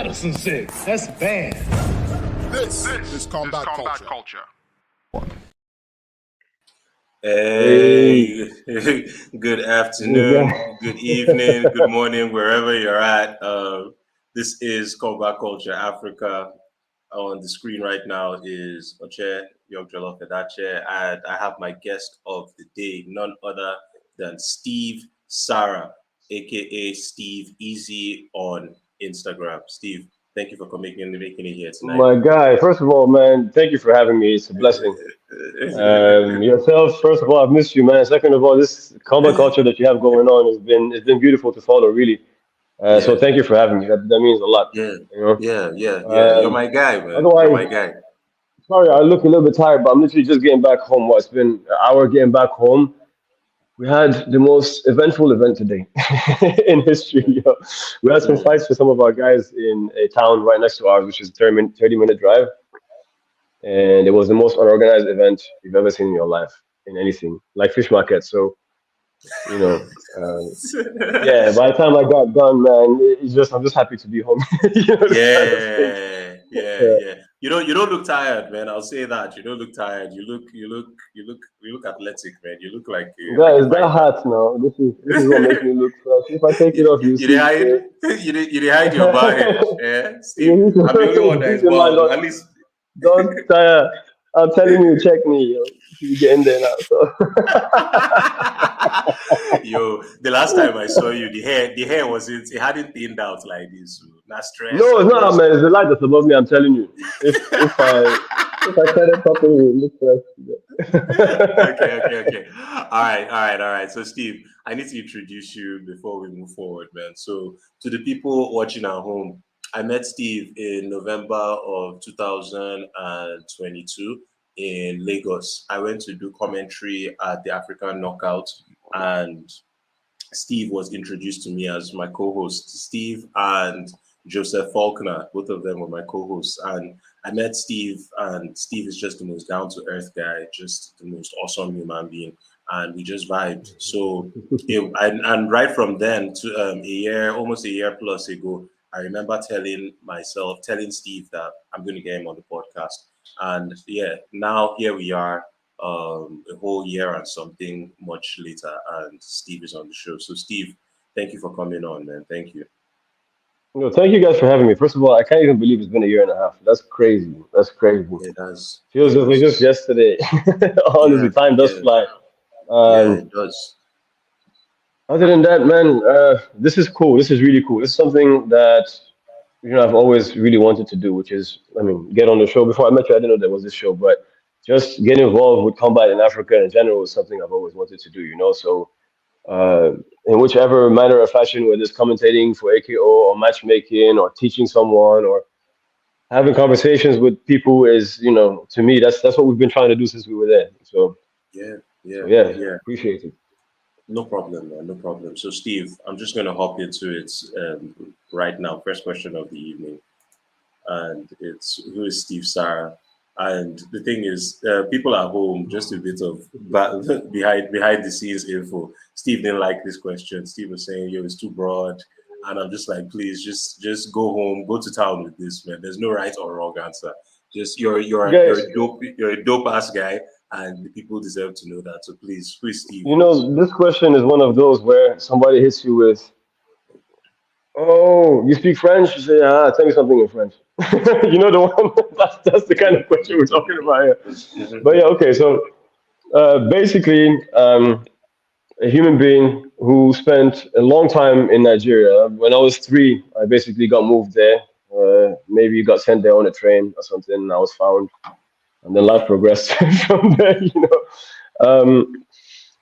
medicine sick. That's bad. This is combat culture. Hey, good afternoon, good evening, good morning, wherever you're at. This is Combat Culture Africa. On the screen right now is Oche Yogjolo Fedache, and I have my guest of the day, none other than Steve Sara, aka Steve Easy on Instagram. Steve, thank you for making it here tonight. My guy, first of all, man, thank you for having me. It's a blessing. Yourself, first of all, I've missed you, man. Second of all, this combat culture that you have going on has been beautiful to follow, really. So Yeah, thank you for having me. That means a lot, yeah, you know. yeah. You're my guy, man. You're my Otherwise, guy. sorry, I look a little bit tired, but I'm literally just getting back home. It's been an hour getting back home. We had the most eventful event today in history. We had some Mm. fights with some of our guys in a town right next to ours, which is a 30-minute drive. And it was the most unorganized event you've ever seen in your life in anything, like fish market. So, you know, yeah, by the time I got done, man, I'm just happy to be home. This kind of thing. Yeah. Yeah. You don't look tired, man. I'll say that. You don't look tired. You look athletic, man. You look like a Guys, that fighter. hat now, this is what makes me look fresh. If I take it off, you You dey see. hide, you dey hide your bald head. Yeah, Steve. I'm the only one that is Keep in mind, bald. At least. don't tire. I'm telling you, check me. You get in there now. So. Yo, the last time I saw you, the hair wasn't, it hadn't thinned out like this. So, not stress. No, I'm it's not, just. man. It's the light that's above me. I'm telling you. If I said it properly, it looks fresh. Okay. All right. So, Steve, I need to introduce you before we move forward, man. So, to the people watching at home, I met Steve in November of 2022 in Lagos. I went to do commentary at the African Knockout, and Steve was introduced to me as my co-host. Steve and Joseph Faulkner, both of them were my co-hosts. And I met Steve, and Steve is just the most down-to-earth guy, just the most awesome human being. And we just vibed. So, and right from then to almost a year plus ago, I remember telling Steve that I'm going to get him on the podcast. And yeah, now here we are, a whole year and something much later, and Steve is on the show. So, Steve, thank you for coming on, man. Thank you. No, thank you guys for having me. First of all, I can't even believe it's been a year and a half. That's crazy. That's crazy. It does. Feels It as if just does. yesterday. Honestly, Yeah, time does yeah, fly. yeah, Um, it does. Other than that, man, this is cool. This is really cool. This is something that I've always really wanted to do, which is, I mean, get on the show. Before I met you, I didn't know there was this show, but just get involved with combat in Africa in general is something I've always wanted to do. So, uh, in whichever manner or fashion, whether it's commentating for AKO or matchmaking or teaching someone or having conversations with people is, to me, that's what we've been trying to do since we were there. Yeah, So yeah, yeah, yeah. appreciate it. No problem, man. No problem. So, Steve, I'm just going to hop into it right now. First question of the evening. And it's who is Steve Sara? And the thing is, people at home, just a bit of behind the scenes info. Steve didn't like this question. Steve was saying, "Yo, it's too broad," and I'm just like, "Please, just go home, go to town with this, man. There's no right or wrong answer. Just you're Guys, a dope ass guy, and the people deserve to know that. So please, who is Steve?" this question is one of those where somebody hits you with, "Oh, you speak French?" You say, "Tell me something in French." The one that's the kind of question we're talking about here. But yeah, okay. So basically, a human being who spent a long time in Nigeria. When I was 3, I basically got moved there. Maybe got sent there on a train or something, and I was found, and then life progressed from there.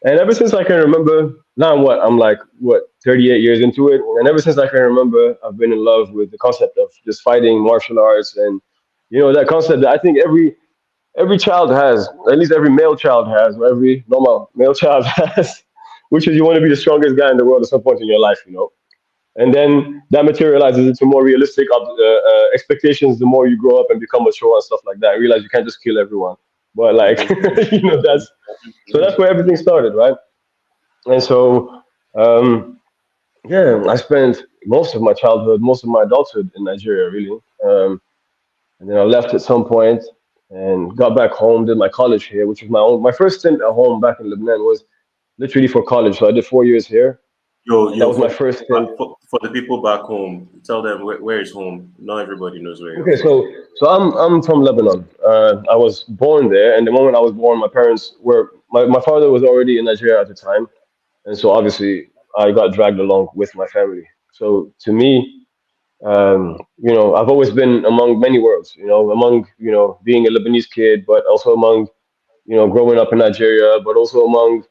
And ever since I can remember, now I'm like, what, 38 years into it. And ever since I can remember, I've been in love with the concept of just fighting martial arts. And, that concept that I think every child has, at least every male child has, or every normal male child has, which is you want to be the strongest guy in the world at some point in your life. And then that materializes into more realistic expectations the more you grow up and become mature and stuff like that. I realize you can't just kill everyone. But like, Mhm. that's where everything started, right? And so, um, Yeah, I spent most of my childhood, most of my adulthood in Nigeria, really. And then I left at some point and got back home, did my college here, which was my first stint at home back in Lebanon was literally for college. So I did 4 years here, and that Yo, was my first stint. for the people back home, tell them where is home. Not everybody knows where you're Okay, from. so I'm from Lebanon. I was born there, and the moment I was born, my parents were my father was already in Nigeria at the time, and so obviously I got dragged along with my family. So to me, I've always been among many worlds. Among being a Lebanese kid, but also among growing up in Nigeria, but also among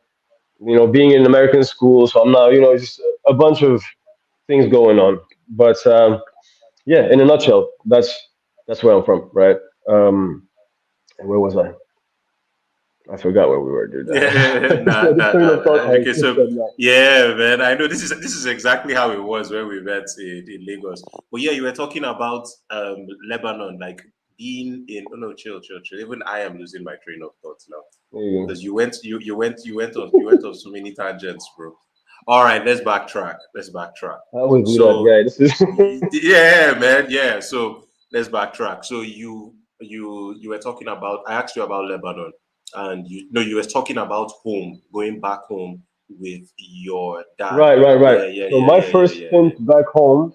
being in American school. So I'm now just a bunch of things going on. But yeah, in a nutshell, that's where I'm from, right? And where was I? I forgot where we were, dude. Yeah, nah, The nah, train nah, of thought nah. has Okay, so shifted now. yeah, man, I know this is exactly how it was when we met in Lagos. But yeah, you were talking about Lebanon, like being in. Oh no, chill, chill, chill. Even I am losing my train of thoughts now There you go. because you went on so many tangents, bro. All right, let's backtrack. Let's backtrack. I always do that, So guy. This is yeah, man, yeah. So let's backtrack. So you were talking about. I asked you about Lebanon, and you were talking about home, going back home with your dad. right, right, right. Yeah, yeah, So yeah, my yeah, yeah, first yeah, stint yeah. back home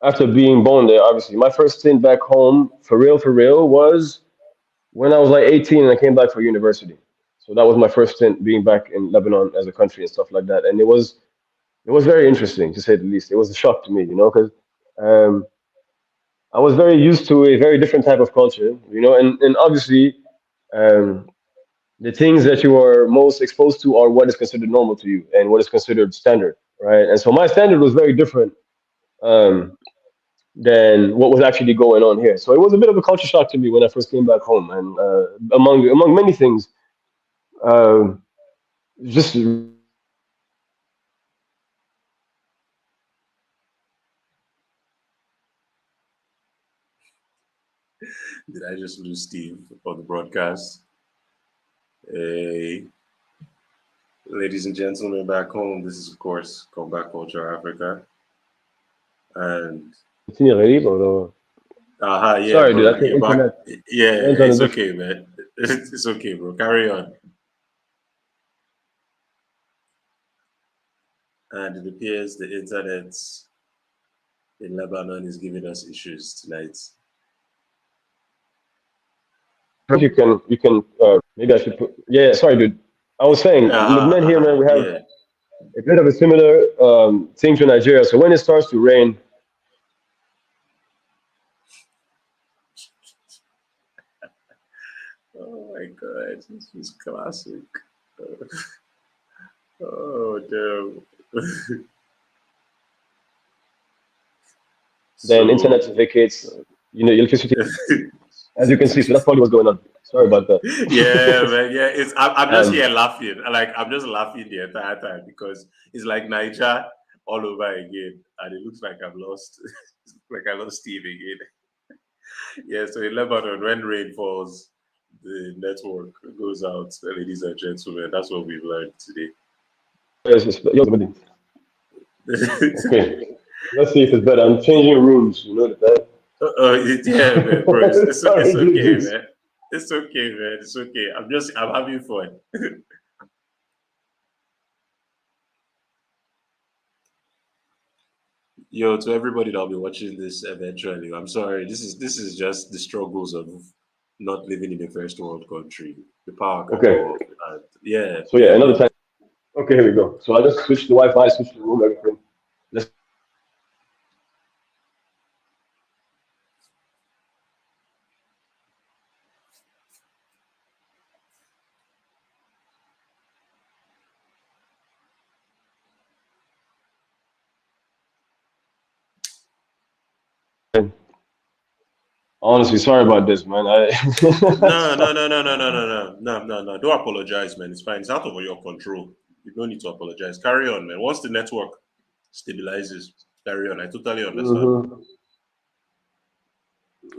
after being born there, obviously, my first stint back home for real, was when I was like 18 and I came back for university. So that was my first stint being back in Lebanon as a country and stuff like that. And it was very interesting to say the least. It was a shock to me, because um, I was very used to a very different type of culture, and obviously um, the things that you are most exposed to are what is considered normal to you and what is considered standard, right? And so my standard was very different. Um, than what was actually going on here. So it was a bit of a culture shock to me when I first came back home, and among many things, uh, just Did I just lose Steve on the broadcast? Hey, ladies and gentlemen, back home. This is of course Comeback Culture Africa, and yeah, sorry, dude. bro, I think you're back. internet Yeah, went on a it's different. okay, man. It's okay, bro. Carry on. And it appears the internet in Lebanon is giving us issues tonight. You can maybe I should put. Yeah, sorry, dude. I was saying Lebanon here, man. We have Yeah. a bit of a similar thing to Nigeria. So when it starts to rain, Oh my god, this is classic. Oh damn. then internet So vacates. Electricity, as you can see. So that's probably what's going on. Sorry about yeah, that. man, yeah. I'm just um, here laughing. Like I'm just laughing the entire time because it's like Niger all over again, and it looks like I've lost, like I lost Steve again. Yeah, so in Lebanon, when rain falls, the network goes out, ladies and gentlemen. That's what we've learned today. okay, let's see if it's better. I'm changing rooms. That. Yeah, man, bro. It's Sorry, okay, dude. man. It's okay, man. It's okay. I'm having fun. Yo, to everybody that'll be watching this eventually, I'm sorry. This is just the struggles of not living in a first world country. The power can Okay, go off. And yeah, so yeah, yeah, another man. time. Okay, here we go. So I just switched the Wi-Fi, switched the room, everything. Let's honestly, sorry about this, man. No, no, no, no, no, no, no, no, no, no, no. Don't apologize, man. It's fine. It's out of your control. You don't need to apologize. Carry on, man. Once the network stabilizes, carry on. I totally understand. mm-hmm.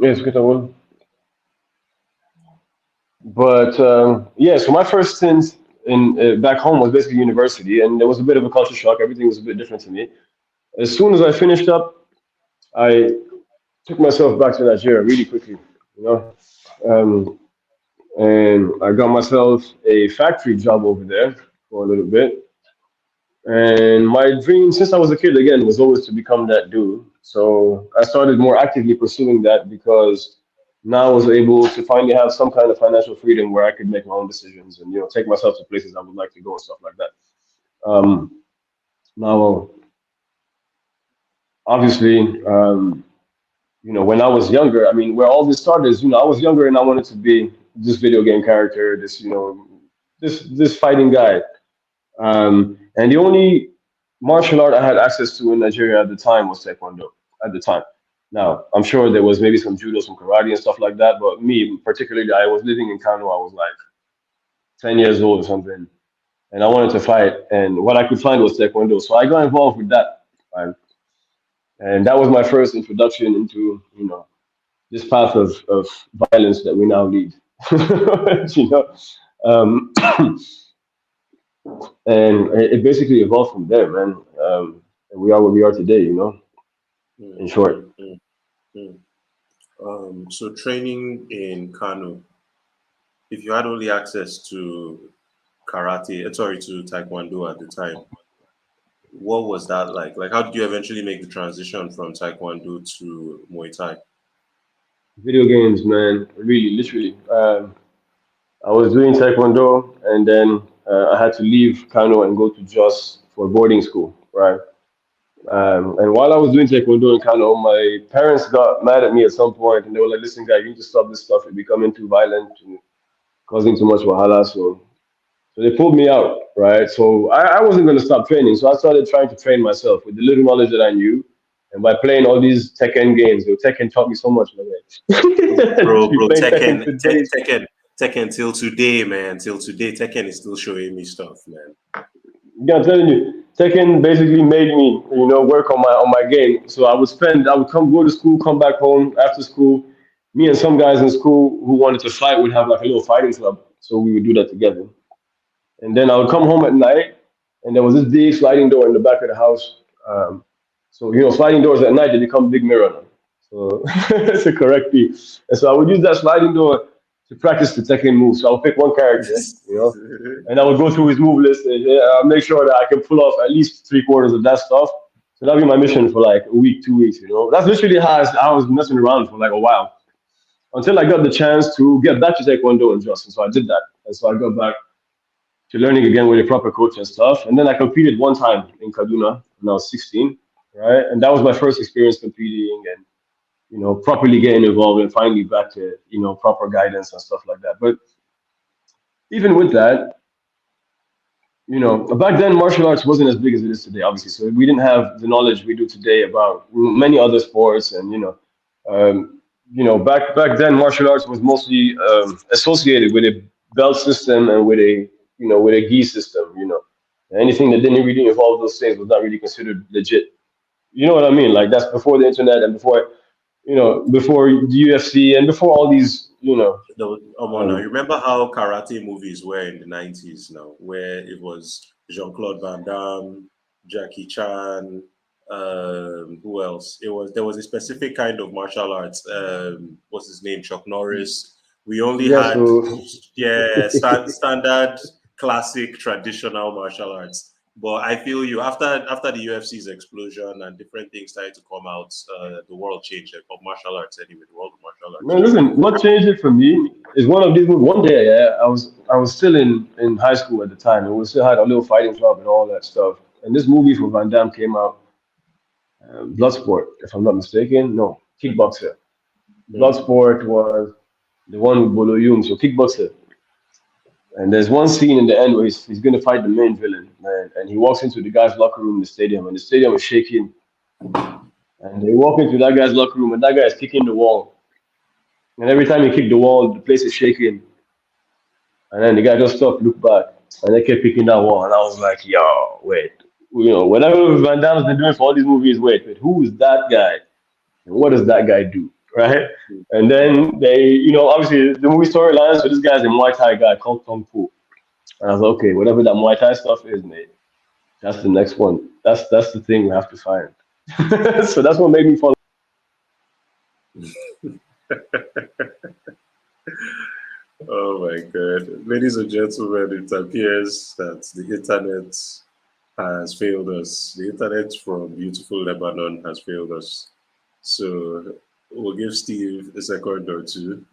Yes, good one. But yeah, so my first stint in back home was basically university, and there was a bit of a culture shock. Everything was a bit different to me. As soon as I finished up, I took myself back to Nigeria really quickly, you know, um, and I got myself a factory job over there for a little bit. And my dream, since I was a kid, again, was always to become that dude. So I started more actively pursuing that because now I was able to finally have some kind of financial freedom where I could make my own decisions and take myself to places I would like to go and stuff like that. Now, obviously, when I was younger, I mean, where all this started is, I was younger and I wanted to be this video game character, this fighting guy. And the only martial art I had access to in Nigeria at the time was Taekwondo at the time. Now, I'm sure there was maybe some judo, some karate and stuff like that, but me particularly, I was living in Kano. I was like 10 years old or something, and I wanted to fight, and what I could find was Taekwondo. So I got involved with that, right? And that was my first introduction into, this path of violence that we now lead. you know, um, and it basically evolved from there, man. And we are where we are today, Mm, in short. mm, mm, mm. So training in Kano, if you had only access to to Taekwondo at the time, what was that like? Like, how did you eventually make the transition from Taekwondo to Muay Thai? Video games, man, really, literally. I was doing Taekwondo, and then I had to leave Kano and go to Jos for boarding school, right? And while I was doing Taekwondo in Kano, my parents got mad at me at some point, and they were like, "Listen, guy, you need to stop this stuff. It's becoming too violent and causing too much wahala." So they pulled me out, right? So I wasn't going to stop training. So I started trying to train myself with the little knowledge that I knew. And by playing all these Tekken games, Tekken taught me so much, man. Bro, Playing Tekken for days. Tekken till today, man. Till today, Tekken is still showing me stuff, man. Yeah, I'm telling you, Tekken basically made me, work on my game. So I would come go to school, come back home after school. Me and some guys in school who wanted to fight would have like a little fighting club. So we would do that together. And then I would come home at night, and there was this big sliding door in the back of the house. So sliding doors at night they become big mirror now. So it's a correct piece. And so I would use that sliding door to practice the Tekken moves. So I'll pick one character, and I would go through his move list and I'll make sure that I can pull off at least three-quarters of that stuff. So that'll be my mission for like a week, 2 weeks. That's literally how I was messing around for like a while until I got the chance to get back to Taekwondo and just. And so I did that. And so I got back to learning again with a proper coach and stuff. And then I competed one time in Kaduna when I was 16, right? And that was my first experience competing and, properly getting involved and finally back to, proper guidance and stuff like that. But even with that, back then martial arts wasn't as big as it is today, obviously. So we didn't have the knowledge we do today about many other sports. And, back then martial arts was mostly associated with a belt system and with a gi system. Anything that didn't really involve those things was not really considered legit. You know what I mean? Like that's before the internet and before the UFC and before all these, Now, you remember how karate movies were in the 90s now, where it was Jean-Claude Van Damme, Jackie Chan, who else? There was a specific kind of martial arts. What's his name? Chuck Norris. We only yeah. had So standard, classic, traditional martial arts. But I feel you after the UFC's explosion and different things started to come out, the world changed. Of martial arts anyway. The world of martial arts man, changed. listen, what changed it for me is one of these movies. One day, yeah, I was still in high school at the time, and we still had a little fighting club and all that stuff. And this movie from Van Damme came out, Bloodsport, if I'm not mistaken. No, Kickboxer. Mm. Bloodsport was the one with Bolo Yung, so Kickboxer. And there's one scene in the end where he's going to fight the main villain, man. And he walks into the guy's locker room in the stadium, and the stadium is shaking. And they walk into that guy's locker room, and that guy is kicking the wall. And every time he kicked the wall, the place is shaking. And then the guy just stopped, looked back, and they kept picking that wall. And I was like, yo, wait. Whatever Van Damme's been doing for all these movies, wait, who is that guy? And what does that guy do? Right? And then they, obviously the movie storylines, so this guy's a Muay Thai guy called Kung Fu. And I was like, okay, whatever that Muay Thai stuff is, mate, that's the next one. That's the thing we have to find. So that's what made me fall. Oh my God. Ladies and gentlemen, it appears that the internet has failed us. The internet from beautiful Lebanon has failed us. So we'll give Steve a second or two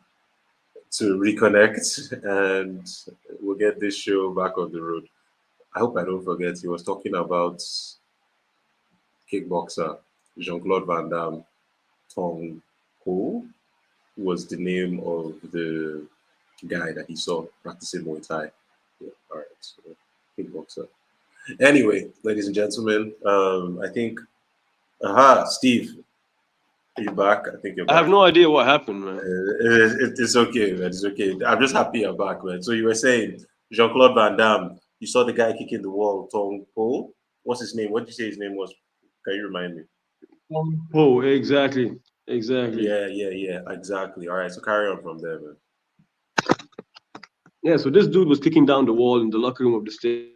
to reconnect and we'll get this show back on the road. I hope I don't forget, he was talking about kickboxer Jean-Claude Van Damme. Tong Ho was the name of the guy that he saw practicing Muay Thai. Yeah, all right, so kickboxer. Anyway, ladies and gentlemen, I think, Steve, are you back? I think you're I have back. no idea what happened, man. It's okay, man. It's okay. I'm just happy you're back, man. So you were saying Jean-Claude Van Damme, you saw the guy kicking the wall, Tong Po. What's his name? What did you say his name was? Can you remind me? Oh, exactly, exactly. Yeah, exactly. All right, so carry on from there, man. Yeah, so this dude was kicking down the wall in the locker room of the state.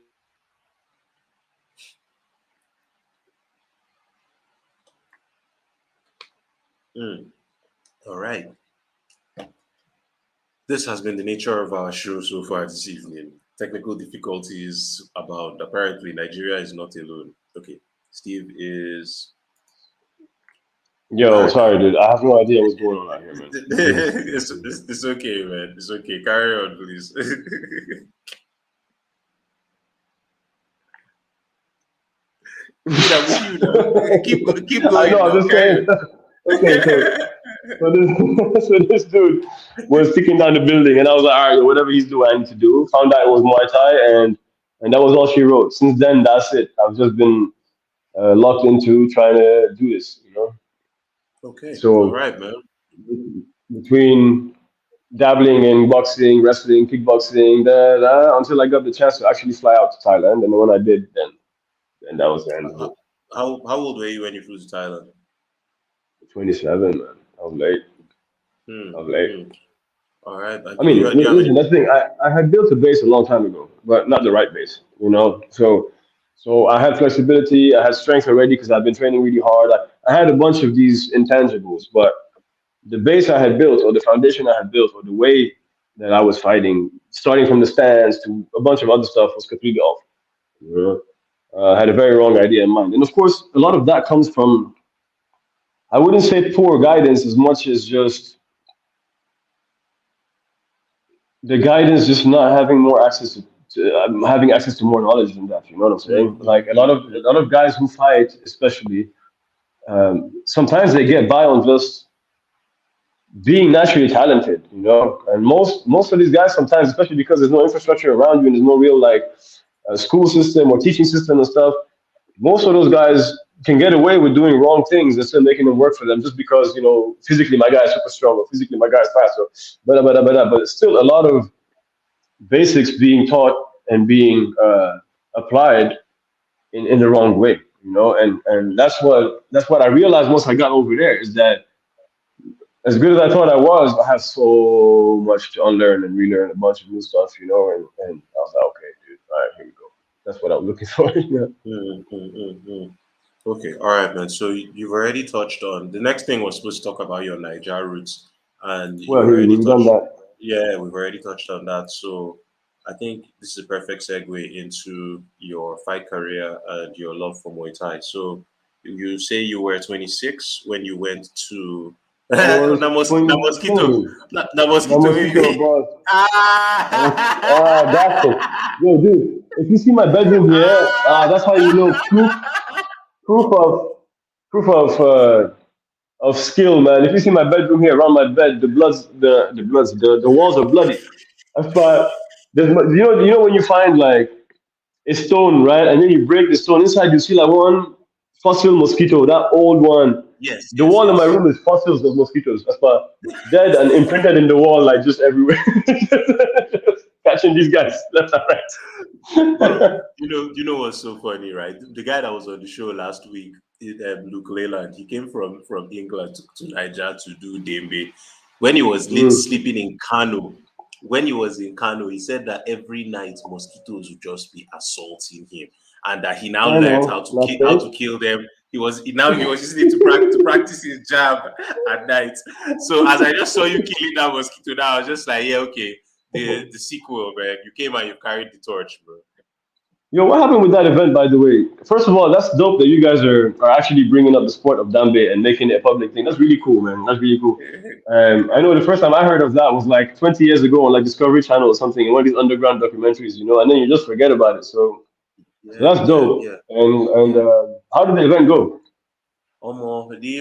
All right. This has been the nature of our show so far this evening. Technical difficulties abound. Apparently, Nigeria is not alone. Okay, Steve is Yo, back. sorry, dude. I have no idea what's going on out here, man. Jesus. It's okay, man. It's okay. Carry on, please. Dude, I'm with you now. Keep I know. going I'm now. just Carry saying. on. Okay, so this so this dude was kicking down the building, and I was like, all right, whatever he's doing, I need to do. Found out it was Muay Thai, and that was all she wrote. Since then, that's it. I've just been locked into trying to do this, you know. Okay, all So right, man. between dabbling in boxing, wrestling, kickboxing, until I got the chance to actually fly out to Thailand, and when I did, then that was the end of Uh, it. how old were you when you flew to Thailand? 27, man. I was late. I was late. Hmm. All right. I Do mean, you have listen, any? that's the thing. I had built a base a long time ago, but not the right base, you know. So I had flexibility, I had strength already because I've been training really hard. I had a bunch of these intangibles, but the base I had built, or the foundation I had built, or the way that I was fighting, starting from the stands to a bunch of other stuff, was completely off. You know, I had a very wrong idea in mind, and of course, a lot of that comes from, I wouldn't say poor guidance as much as just the guidance, just not having more access to having access to more knowledge than that. You know what I'm saying? Like a lot of guys who fight, especially, sometimes they get by on just being naturally talented. You know, and most of these guys sometimes, especially because there's no infrastructure around you and there's no real like school system or teaching system and stuff. Most of those guys can get away with doing wrong things and still making them work for them just because physically my guy is super strong or physically my guy is fast or but it's still a lot of basics being taught and being applied in the wrong way, and that's what I realized once I got over there is that as good as I thought I was, I have so much to unlearn and relearn a bunch of new stuff, and I was like, okay, dude, all right, here we go. That's what I was looking for. Mm. Okay, all right, man. So you've already touched on the next thing. We're supposed to talk about your Niger roots, and Well, you've here already we've done touched. that. Yeah, we've already touched on that. So I think this is a perfect segue into your fight career and your love for Muay Thai. So you say you were 26 when you went to I was na mosquito, 20. na No mosquito. mosquito, boss. That's it. Ah! Yo, dude, if you see my bedroom here, that's how you know proof of proof of skill, man. If you see my bedroom here around my bed, the walls are bloody. That's why you know when you find like a stone, right, and then you break the stone inside, you see like one fossil mosquito, that old one. Yes, The yes, wall in my yes. room is fossils of mosquitoes. That's why dead and imprinted in the wall, like just everywhere, just catching these guys left and But right. you know what's so funny, right? The guy that was on the show last week, Luke Leyland, he came from England to Niger to do Dembe. When he was Mm. sleeping in Kano, when he was in Kano, he said that every night mosquitoes would just be assaulting him, and that he now I learned know, how nothing. to kill them. He was using it to practice his jab at night. So as I just saw you killing that mosquito, now I was just like, yeah, okay, the sequel, man. You came and you carried the torch, bro. Yo, what happened with that event, by the way? First of all, that's dope that you guys are actually bringing up the sport of Dambe and making it a public thing. That's really cool, man. That's really cool. I know the first time I heard of that was like 20 years ago on like Discovery Channel or something, in one of these underground documentaries, and then you just forget about it. So Yeah, that's yeah, dope. yeah, And yeah. how did the event go? The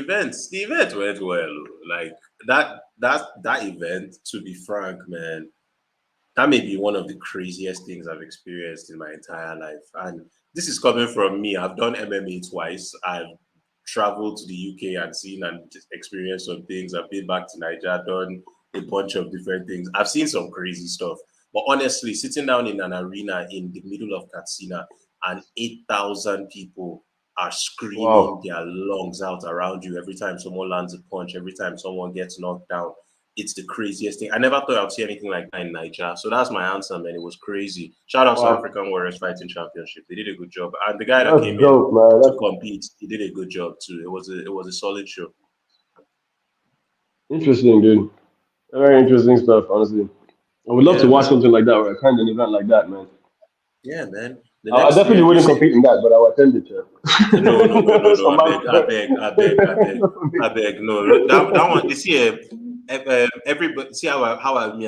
event went well. Like that event, to be frank, man, that may be one of the craziest things I've experienced in my entire life. And this is coming from me. I've done MMA twice. I've traveled to the UK and seen and experienced some things. I've been back to Nigeria, done a bunch of different things. I've seen some crazy stuff. But honestly, sitting down in an arena in the middle of Katsina and 8,000 people are screaming Wow. their lungs out around you every time someone lands a punch, every time someone gets knocked down, it's the craziest thing. I never thought I'd see anything like that in Nigeria. So that's my answer, man. It was crazy. Shout out to Wow. African Warriors Fighting Championship. They did a good job. And the guy that That's came in dope, man. to That's compete, he did a good job too. It was a solid show. interesting, dude. Very interesting stuff, honestly. I would love to Yeah, watch man. something like that or attend an event like that, man. Yeah, man. The I next definitely you wouldn't see, compete in that, but I would attend it. no, no, no, no, no. So I my beg, I beg, I beg, I beg, I beg. No, that one. You see, everybody see I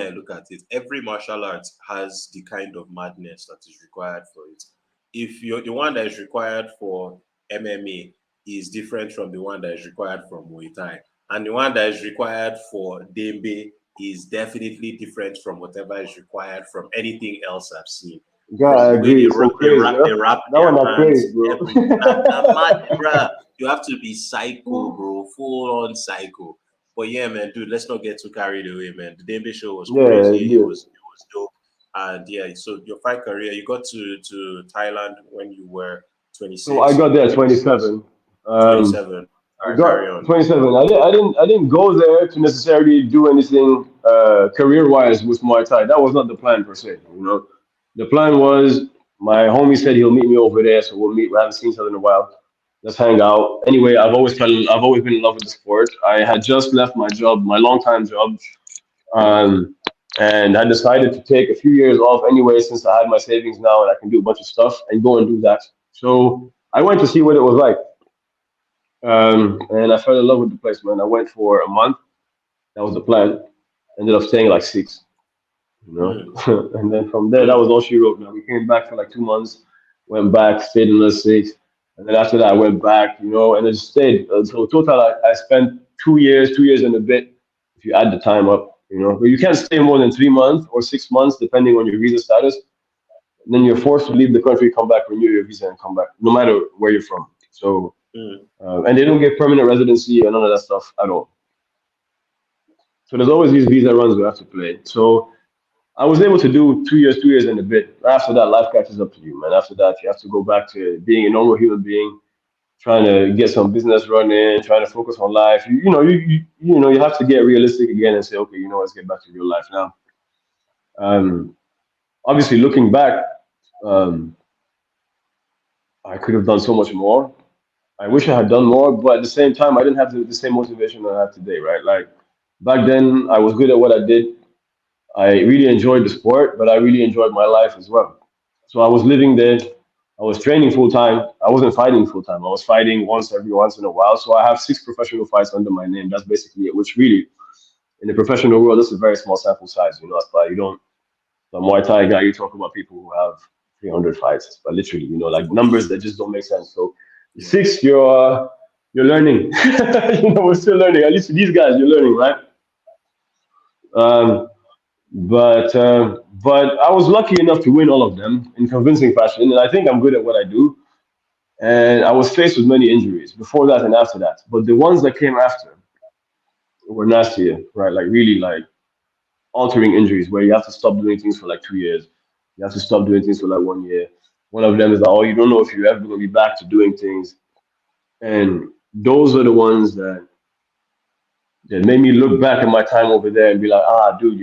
look at it. Every martial art has the kind of madness that is required for it. If you're the one that is required for MMA is different from the one that is required from Muay Thai, and the one that is required for Dembe is definitely different from whatever is required from anything else I've seen, God, from I the way agree. It's so crazy, huh? they wrap That their one I hands, crazy, bro. everything. I'm mad, bruh. You have to be psycho, bro, full on psycho. But yeah, man, dude, let's not get too carried away, man. The Dembe show was Yeah, crazy. yeah. It was dope. And yeah, so your fight career, you got to Thailand when you were So I 26, got there at 27. Um, 27. All I right, carry got on. 27. I didn't go there to necessarily do anything career-wise with Muay Thai. That was not the plan per se. The plan was my homie said he'll meet me over there, so we'll meet. We haven't seen each other in a while. Let's hang out. Anyway, I've always been in love with the sport. I had just left my job, my long-time job, um, and I decided to take a few years off anyway since I had my savings now and I can do a bunch of stuff and go and do that. So I went to see what it was like. And I fell in love with the place, man. I went for a month. That was the plan. Ended up staying like six, you Mm, know. And then from there, that mm, was all she wrote. Now we came back for like 2 months, went back, stayed another six, and then after that, I went back, and I just stayed. So total, I spent 2 years, 2 years and a bit, if you add the time up. But you can't stay more than 3 months or 6 months, depending on your visa status. And then you're forced to leave the country, come back, renew your visa, and come back, no matter where you're from. So, mm. and they don't give permanent residency and none of that stuff at all. So there's always these visa runs we have to play. So I was able to do 2 years, 2 years and a bit. After that, life catches up to you, man. After that, you have to go back to being a normal human being, trying to get some business running, trying to focus on life. You have to get realistic again and say, okay, let's get back to real life now. Um, Obviously, looking back, um, I could have done so much more. I wish I had done more, but at the same time, I didn't have the same motivation I have today, right? Like back then, I was good at what I did. I really enjoyed the sport, but I really enjoyed my life as well. So I was living there. I was training full time. I wasn't fighting full time. I was fighting once in a while. So I have six professional fights under my name. That's basically it. Which really, in the professional world, that's a very small sample size. That's why you don't. The Muay Thai guy, you talk about people who have 300 fights, but literally, like numbers that just don't make sense. So Yeah. six, you're learning. We're still learning. At least these guys, you're learning, right? Um, but I was lucky enough to win all of them in convincing fashion, and I think I'm good at what I do. And I was faced with many injuries before that and after that, but the ones that came after were nastier, right? Like really, like altering injuries where you have to stop doing things for like 2 years, you have to stop doing things for like 1 year. One of them is like, oh, you don't know if you're ever going to be back to doing things, and those are the ones that made me look back at my time over there and be like, dude,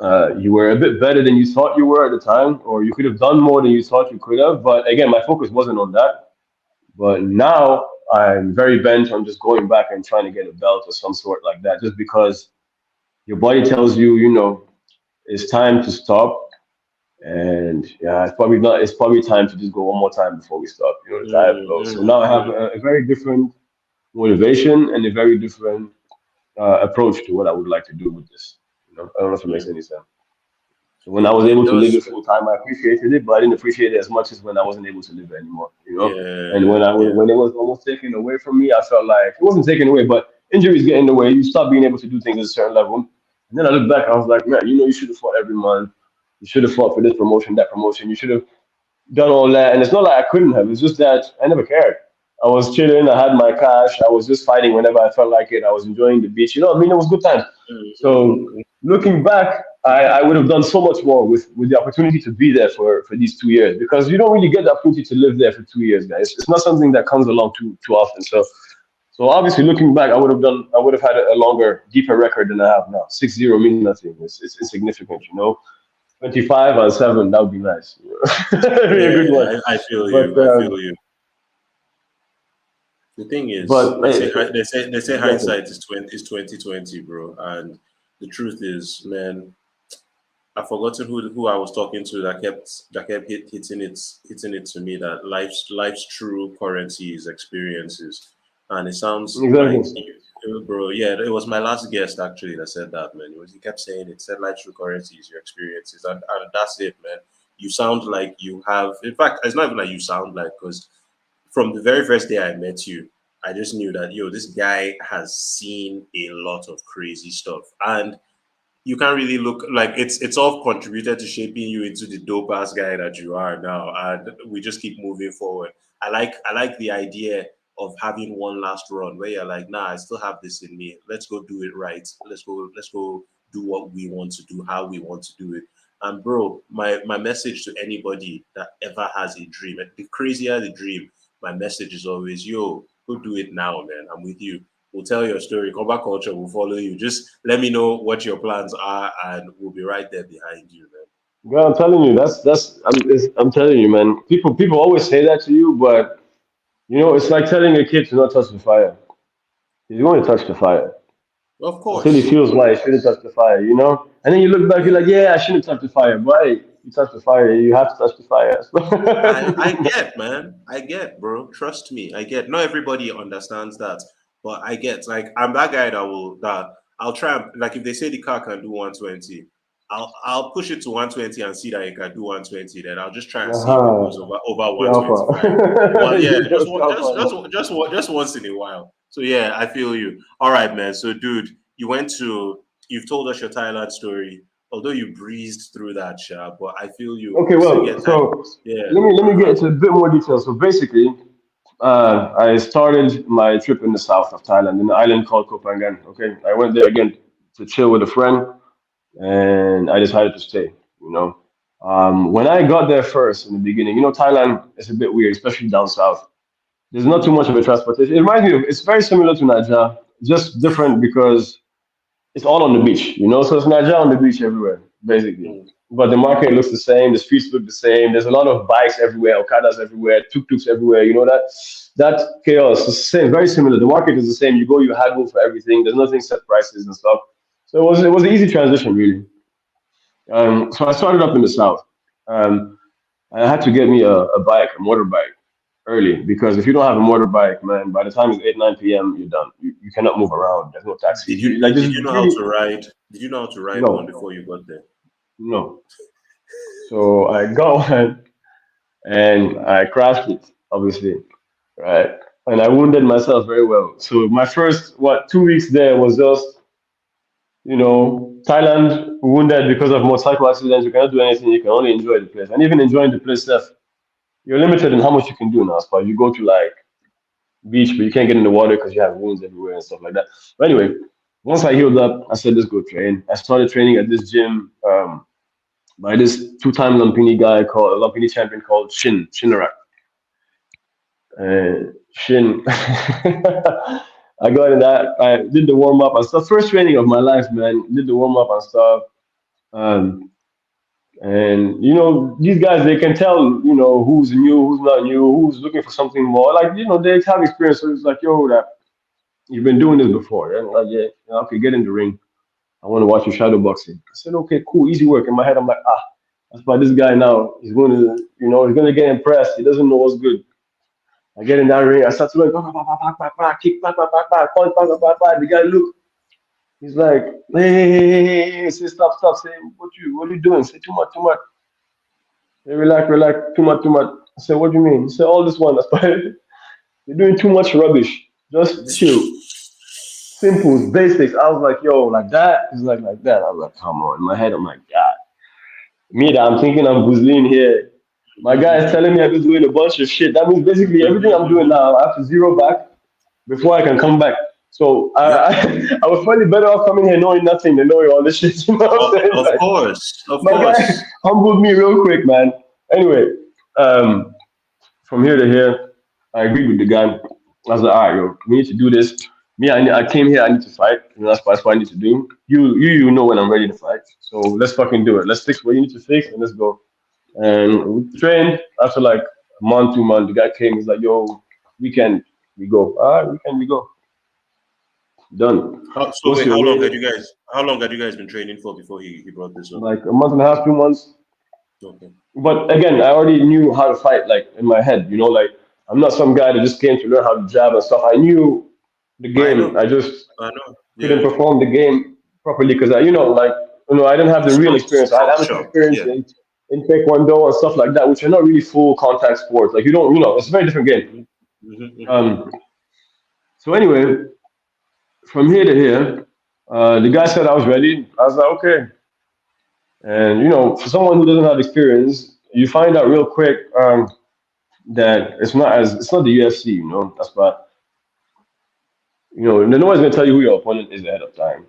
You were a bit better than you thought you were at the time, or you could have done more than you thought you could have. But again, my focus wasn't on that. But now I'm very bent on just going back and trying to get a belt or some sort like that, just because your body tells you, it's time to stop. And yeah, it's probably not. It's probably time to just go one more time before we stop. The tire flow. So now I have a very different motivation and a very different approach to what I would like to do with this. I don't know if it makes any sense. So when I was It able to live does. it full time, I appreciated it, but I didn't appreciate it as much as when I wasn't able to live it anymore. And Yeah, yeah. when it was almost taken away from me, I felt like it wasn't taken away, but injuries get in the way. You stop being able to do things at a certain level. And then I look back, I was like, man, you should have fought every month. You should have fought for this promotion, that promotion. You should have done all that. And it's not like I couldn't have. It's just that I never cared. I was chilling. I had my cash. I was just fighting whenever I felt like it. I was enjoying the beach. What I mean? It was good times. So looking back, I would have done so much more with the opportunity to be there for these 2 years, because you don't really get the opportunity to live there for 2 years, guys. It's not something that comes along too often. So obviously looking back, I would have had a longer, deeper record than I have now. 6-0 means nothing. It's insignificant. 25-7, that would be nice. That'd be a good one. Yeah, I feel But you. I feel you. The thing is, but they hey, say they say exactly. hindsight is 2020, bro. And the truth is, man, I've forgotten who I was talking to that kept hitting it to me that life's true currency is experiences, and it sounds like Exactly. bro. Yeah, it was my last guest actually that said that, man. He kept saying it. Said life's true currency is your experiences, and that's it, man. You sound like you have. In fact, it's not even like you sound like, because from the very first day I met you, I just knew that this guy has seen a lot of crazy stuff, and you can't really look like it's all contributed to shaping you into the dope ass guy that you are now, and we just keep moving forward. I like the idea of having one last run where you're like, nah, I still have this in me. Let's go do it right. Let's go do what we want to do, how we want to do it. And bro, my message to anybody that ever has a dream, and the crazier the dream, my message is always, yo, go do it now, man. I'm with you. We'll tell your story. Combat culture will follow you. Just let me know what your plans are, and we'll be right there behind you, man. Girl, I'm telling you, I'm telling you, man. People always say that to you, but it's like telling a kid to not touch the fire. He's going to touch the fire Of until he course. feels like he shouldn't touch the fire. And then you look back, you're like, yeah, I shouldn't touch the fire. Why? You touch the fire, you have to touch the fire. I get, man. I get, bro. Trust me. I get. Not everybody understands that, but I get. Like, I'm that guy that I'll try like, if they say the car can do 120, I'll push it to 120 and see that it can do 120. Then I'll just try and see if it Uh-huh. goes over See how far. 125. Well, yeah, just See how just once in a while. So yeah, I feel you. All right, man. So dude, you've told us your Thailand story. Although you breezed through that, Sha, but I feel you. Okay, We still well, get time. so Yeah. let me get into a bit more detail. So basically, I started my trip in the south of Thailand, in an island called Koh Phangan. Okay, I went there again to chill with a friend, and I decided to stay. You know, when I got there first in the beginning, Thailand is a bit weird, especially down south. There's not too much of a transportation. It reminds me of, it's very similar to Nigeria, just different because it's all on the beach. So it's Nigeria on the beach everywhere, basically. Mm. But the market looks the same, the streets look the same. There's a lot of bikes everywhere, okadas everywhere, tuk-tuks everywhere. That chaos is same, very similar. The market is the same. You go, you haggle for everything. There's nothing set prices and stuff. So it was an easy transition, really. So I started up in the south. Um, I had to get me a bike, a motorbike, early, because if you don't have a motorbike, man, by the time it's 8 9 p.m., you're done. You cannot move around. There's no Did taxis. you Like this did is you know how really to ride? Did you know how to ride one no, before you got there? no. So I got one and I crashed it, obviously, right? And I wounded myself very well. So my first 2 weeks there was just Thailand wounded because of motorcycle accidents. You cannot do anything. You can only enjoy the place, and even enjoying the place, stuff, you're limited in how much you can do now. So you go to like beach, but you can't get in the water because you have wounds everywhere and stuff like that. But anyway, once I healed up, I said, let's go train. I started training at this gym by this two-time Lumpini guy called a Lumpini champion called Shinarak. Shin. I got in that. I did the warm up and stuff. First training of my life, man. Did the warm up and stuff. Um, and these guys, they can tell, who's new, who's not new, who's looking for something more. Like, they have experience. So it's like, yo, that you've been doing this before. And like, yeah, okay, get in the ring. I want to watch you shadow boxing. I said, okay, cool, easy work. In my head, I'm like, that's why this guy now, he's going to get impressed. He doesn't know what's good. I get in that ring. I start to like, kick, punch, the guy look. He's like, hey, say stop. Say, what are you doing? Say too much. Hey, relax, too much. I said, what do you mean? He said, all this one. That's why you're doing too much rubbish. Just chill. Simple, basics. I was like, yo, like that. He's like that. I was like, come on. In my head, I'm like, God. Me, that I'm thinking I'm Buzlin here. My guy is telling me I've been doing a bunch of shit. That means basically everything I'm doing now, I have to zero back before I can come back. So I was probably better off coming here knowing nothing than knowing all this shit. You know what I'm saying? Of course. My guy humbled me real quick, man. Anyway, from here to here, I agreed with the guy. I was like, all right, yo, we need to do this. Me, I came here, I need to fight. That's what I need to do. You know when I'm ready to fight. So let's fucking do it. Let's fix what you need to fix and let's go. And we trained after like a month, 2 months. The guy came, he's like, yo, weekend, we go. All right, weekend, we go. Done. So wait, how long had you guys been training for before he brought this up? Like a month and a half, 2 months. Okay. But again, I already knew how to fight, like in my head, like I'm not some guy that just came to learn how to jab and stuff. I knew the game. I just couldn't perform the game properly because I didn't have the real experience. I had experience in Taekwondo and stuff like that, which are not really full contact sports. Like it's a very different game. So anyway, from here to here, the guy said I was ready. I was like, okay. And for someone who doesn't have experience, you find out real quick that it's not the UFC. That's why nobody's gonna tell you who your opponent is ahead of time.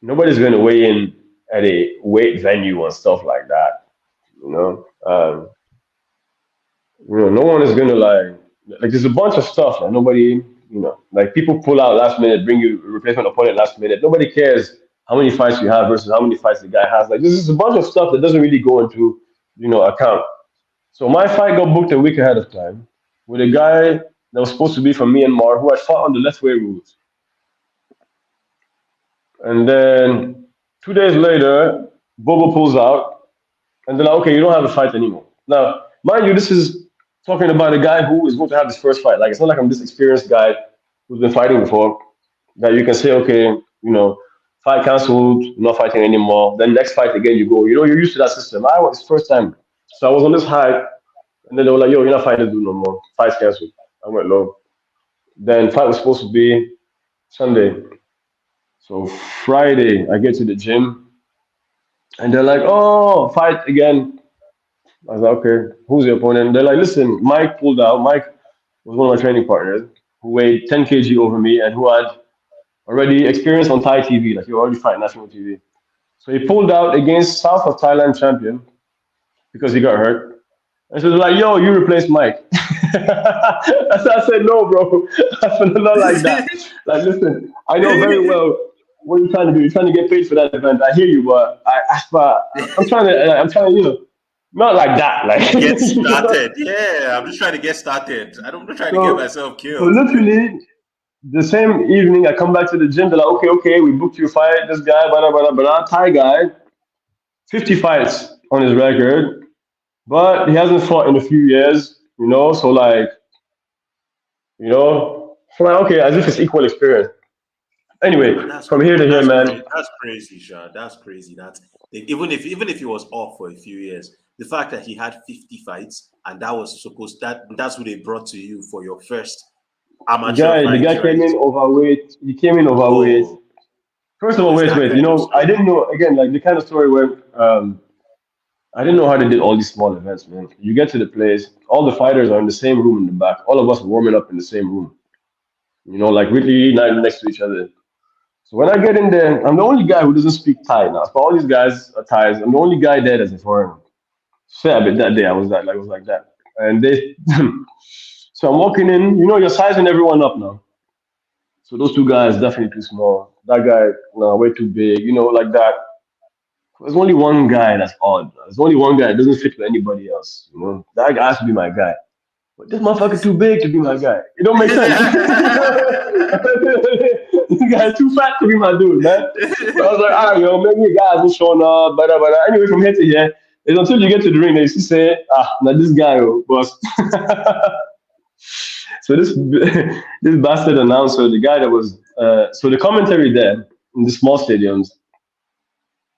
Nobody's gonna weigh in at a weight venue and stuff like that. No one is gonna like there's a bunch of stuff that nobody like people pull out last minute, bring you a replacement opponent last minute. Nobody cares how many fights you have versus how many fights the guy has. Like this is a bunch of stuff that doesn't really go into account. So my fight got booked a week ahead of time with a guy that was supposed to be from Myanmar who I fought on the left way rules. And then 2 days later, Bobo pulls out, and they're like, okay, you don't have a fight anymore. Now, mind you, this is talking about a guy who is going to have his first fight. Like, it's not like I'm this experienced guy who's been fighting before that you can say, okay, fight canceled, not fighting anymore. Then next fight again, you go. You're used to that system. I was first time. So I was on this high, and then they were like, yo, you're not fighting this dude no more. Fight's canceled. I went low. Then fight was supposed to be Sunday. So Friday, I get to the gym, and they're like, oh, fight again. I was like, okay, who's the opponent? They're like, listen, Mike pulled out. Mike was one of my training partners who weighed 10 kg over me and who had already experience on Thai TV, like he already fight national TV. So he pulled out against South of Thailand champion because he got hurt. And so they're like, yo, you replaced Mike. I said, no, bro. I said, not like that. Like, listen, I know very well what you're trying to do. You're trying to get paid for that event. I hear you, but I'm trying to, not like that. Like get started. I'm just trying to get started. I'm not trying to get myself killed. So literally, the same evening, I come back to the gym. They're like, okay, we booked you a fight. This guy, Thai guy, 50 fights on his record, but he hasn't fought in a few years, so like, okay, as if it's equal experience. Anyway, from here to here, man. That's crazy, Sha. That's crazy. Even if he was off for a few years, the fact that he had 50 fights and that's what they brought to you for your first amateur fight. The guy came in overweight. He came in overweight. First of all, wait. I didn't know, again, like the kind of story where I didn't know how they did all these small events, man. You get to the place, all the fighters are in the same room in the back. All of us are warming up in the same room. Like really next to each other. So when I get in there, I'm the only guy who doesn't speak Thai now. So all these guys are Thais. I'm the only guy there that's a foreigner. Fair bit that day, I was like that. And they, so I'm walking in, you're sizing everyone up now. So those two guys definitely too small. That guy, no, way too big, like that. There's only one guy that's odd. There's only one guy that doesn't fit with anybody else. You know, that guy has to be my guy. But this motherfucker too big to be my guy. It don't make sense. This guy's too fat to be my dude, man. So I was like, all right, yo, maybe a guy hasn't shown up, but anyway, from here to here, it's until you get to the ring that you say, now this guy, boss. So this this bastard announcer, the guy that was, so the commentary there in the small stadiums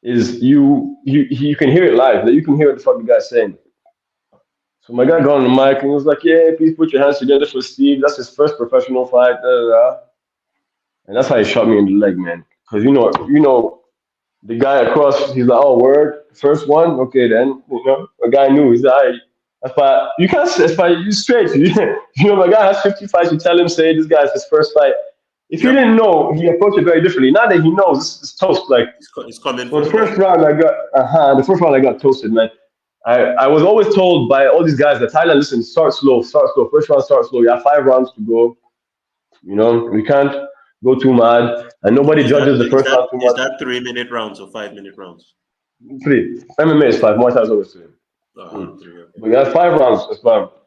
is you can hear it live. That you can hear what the fuck the guy's saying. So my guy got on the mic and he was like, "Yeah, please put your hands together for Steve. That's his first professional fight." Da, da, da. And that's how he shot me in the leg, man. Because the guy across, he's like, "Oh, word, first one, okay then." A guy knew. He's like, "That's why you can't. That's why you straight. My guy has 50 fights. You tell him, say this guy's his first fight. If he didn't know, he approached it very differently. Now that he knows, it's toast. Like It's coming. so the first round I got toasted, man. I was always told by all these guys that Thailand, listen, start slow. First round, start slow. You have 5 rounds to go. We can't go too mad, and nobody judges the first round too much. Is that 3-minute rounds or 5-minute rounds? 3. MMA is 5. Muay Thai is always 3. 3. Okay. But you have 5 rounds as well.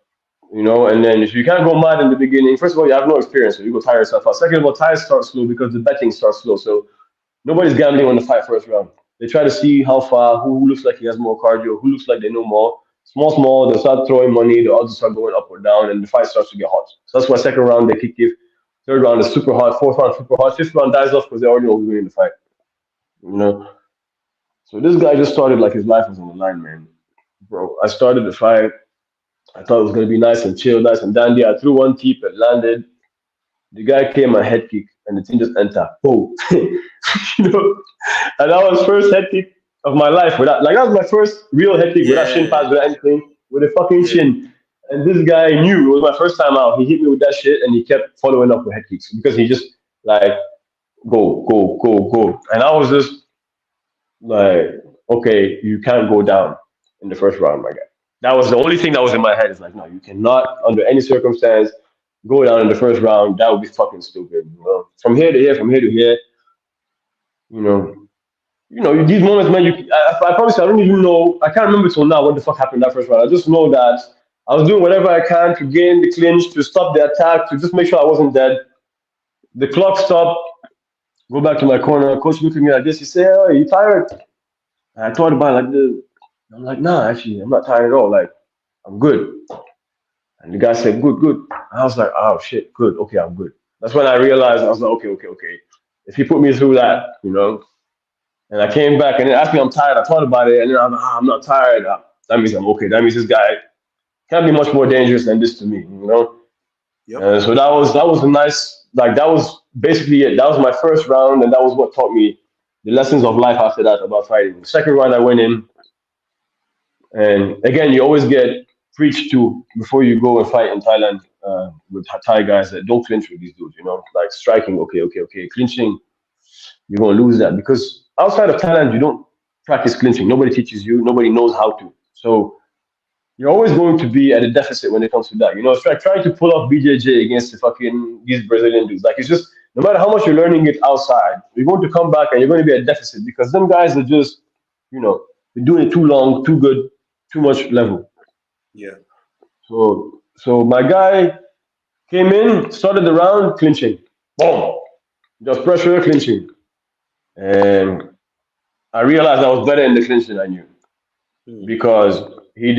And then if you can't go mad in the beginning, first of all, you have no experience, so you go tire yourself out. Second of all, tires start slow because the betting starts slow. So nobody's gambling on the fight first round. They try to see how far, who looks like he has more cardio, who looks like they know more. Small, they start throwing money, the odds start going up or down, and the fight starts to get hot. So that's why second round they kick it. Third round is super hot, fourth round super hot, fifth round dies off because they already know who's winning the fight. So this guy just started like his life was on the line, man. Bro, I started the fight. I thought it was going to be nice and chill, nice and dandy. I threw one teep, it landed. The guy came a head kick, and the thing just entered. Boom. And that was first head kick of my life. That was my first real head kick without shin pads, without anything, with a fucking chin. And this guy knew it was my first time out. He hit me with that shit, and he kept following up with head kicks because he just go. And I was just like, okay, you can't go down in the first round, my guy. That was the only thing that was in my head. It's like, no, you cannot, under any circumstance, go down in the first round. That would be fucking stupid. From here to here, these moments, man. I promise you, I don't even know. I can't remember till now what the fuck happened that first round. I just know that I was doing whatever I can to gain the clinch, to stop the attack, to just make sure I wasn't dead. The clock stopped. Go back to my corner. Coach looked at me like this. He said, "Oh, you tired?" And I thought about it like this. I'm like, "Nah, actually, I'm not tired at all. Like, I'm good." And the guy said, "Good." And I was like, "Oh shit, good. Okay, I'm good." That's when I realized I was like, okay. If he put me through that, And I came back and then asked me, "I'm tired." I thought about it, and then I'm like, "I'm not tired." That means I'm okay. That means this guy can't be much more dangerous than this to me, Yep. And so that was a nice, that was basically it. That was my first round, and that was what taught me the lessons of life after that about fighting. The second round I went in, and again, you always get preached to before you go and fight in Thailand with Thai guys that don't clinch with these dudes, like striking, okay, clinching, you're going to lose that because outside of Thailand, you don't practice clinching. Nobody teaches you. Nobody knows how to. So you're always going to be at a deficit when it comes to that. It's like trying to pull off BJJ against these Brazilian dudes. Like, it's just, no matter how much you're learning it outside, you're going to come back and you're going to be at a deficit because them guys are just, been doing it too long, too good, too much level. Yeah. So my guy came in, started the round, clinching. Boom. Just pressure, clinching. And I realized I was better in the clinch than I knew. Because he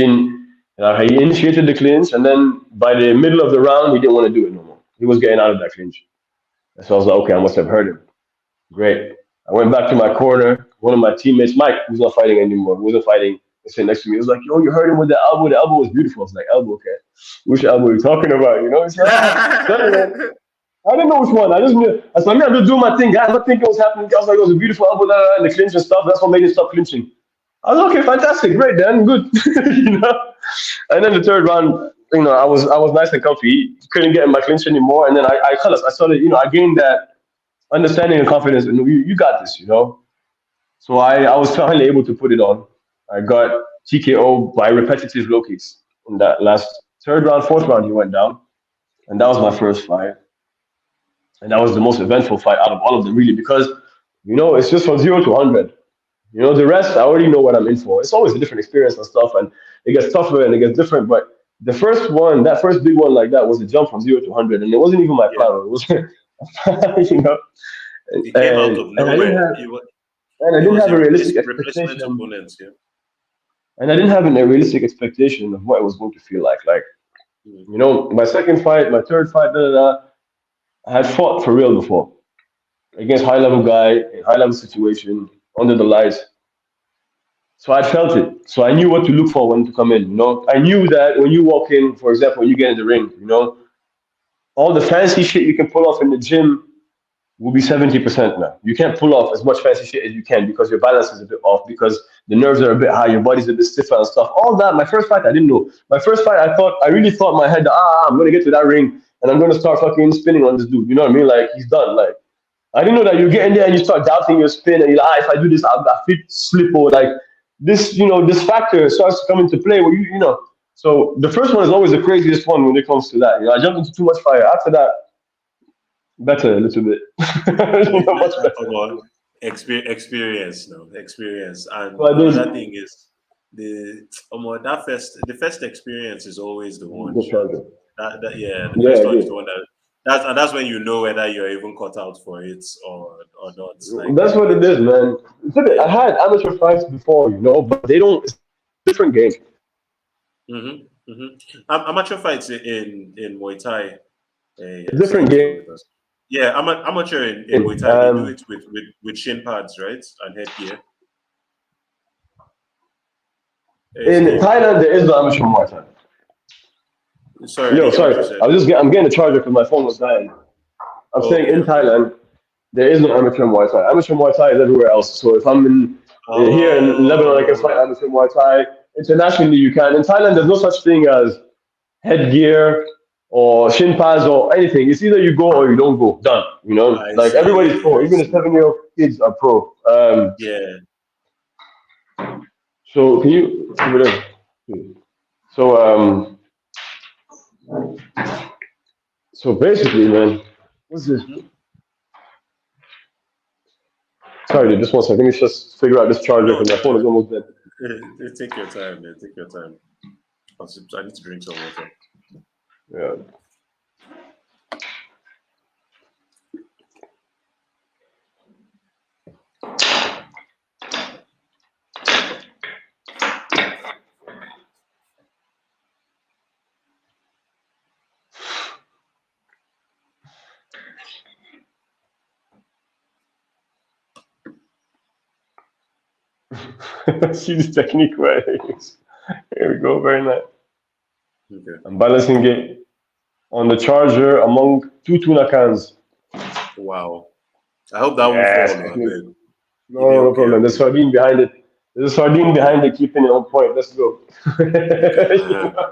initiated the clinch, and then by the middle of the round, he didn't want to do it no more. He was getting out of that clinch. And so I was like, okay, I must have heard him. Great. I went back to my corner. One of my teammates, Mike, who's not fighting anymore, who wasn't fighting, was sitting next to me. He was like, "Yo, you heard him with the elbow. The elbow was beautiful." I was like, "Elbow, okay. Which elbow are you talking about?" He said, I didn't know which one. I just knew. I was like, "I'm just doing my thing. I'm not thinking what was happening." I was like, "It was a beautiful elbow, and the clinch and stuff. That's what made it stop clinching." I was like, "Okay, fantastic, great, then, good." And then the third round, I was nice and comfy. He couldn't get in my clinch anymore. And then I started, I gained that understanding and confidence. And you got this, So I was finally able to put it on. I got TKO by repetitive low kicks in that last third round, fourth round. He went down, and that was my first fight. And that was the most eventful fight out of all of them, really, because it's just from 0 to 100. You know, the rest I already know what I'm in for. It's always a different experience and stuff, and it gets tougher and it gets different. But the first one, that first big one like that, was a jump from 0 to 100, and it wasn't even my Yeah. plan. It was, you know, It came out of and I didn't nowhere. have and I It didn't was have a a realistic replacement expectation, opponent. Yeah. and I didn't have a realistic expectation of what it was going to feel like. Like, Mm. you know, my second fight, my third fight, da, da, da, I had fought for real before against high level guy, in high level situation, under the lights. So I felt it. So I knew what to look for when to come in. You know, I knew that when you walk in, for example, when you get in the ring, you know, all the fancy shit you can pull off in the gym will be 70% now. You can't pull off as much fancy shit as you can because your balance is a bit off, because the nerves are a bit high, your body's a bit stiffer and stuff. All that, my first fight, I didn't know. My first fight, I really thought in my head, I'm going to get to that ring and I'm going to start fucking spinning on this dude. You know what I mean? Like, he's done. Like, I didn't know that you get in there and you start doubting your spin and you're like, if I do this, I'll fit slip, or like this, you know, this factor starts to come into play where you know. So the first one is always the craziest one when it comes to that. You know, I jumped into too much fire. After that, better a little bit. You know, much better. About experience, no experience, and So I another did thing is the first experience is always the one. the Sure. charger. Yeah, the Yeah, first I one is did. the one that's when you know whether you're even cut out for it or not. Like That's what it is, man. I yeah. had amateur fights before, you know, but they don't. It's a different game. Amateur fights in Muay Thai. It's a Steve different is still with game. us. Yeah, amateur in Muay Thai. They do it with shin pads, right, and headgear. Hey, In Steve. Thailand, there is no amateur Muay Thai. Sorry, I Yo, didn't get what you sorry. said. I'm getting a charger because my phone was dying. I'm saying Okay, in okay. Thailand, there is no amateur Muay Thai. Amateur Muay Thai is everywhere else. So if I'm here in Lebanon, I can fight Oh, amateur Muay Thai. Internationally, you can. In Thailand, there's no such thing as headgear or shin pads or anything. It's either you go or you don't go. Done. You know, I like everybody's see. pro. I Even the see. 7-year-old kids are pro. Yeah. So can you over there? So so basically, man, what's this? Mhm. Sorry, dude, just one second. Let me just figure out this charger No, because my phone is no. almost dead. Take your time, man. Take your time. I need to drink some water. Yeah. See this technique where here we go, very nice. Okay. I'm balancing it on the charger among two tuna cans. Wow. I hope that won't Yes, fall, man. technique. But you did No, no okay, problem. There's okay. sardine behind it. There's a sardine behind it, keeping it on point. Let's go.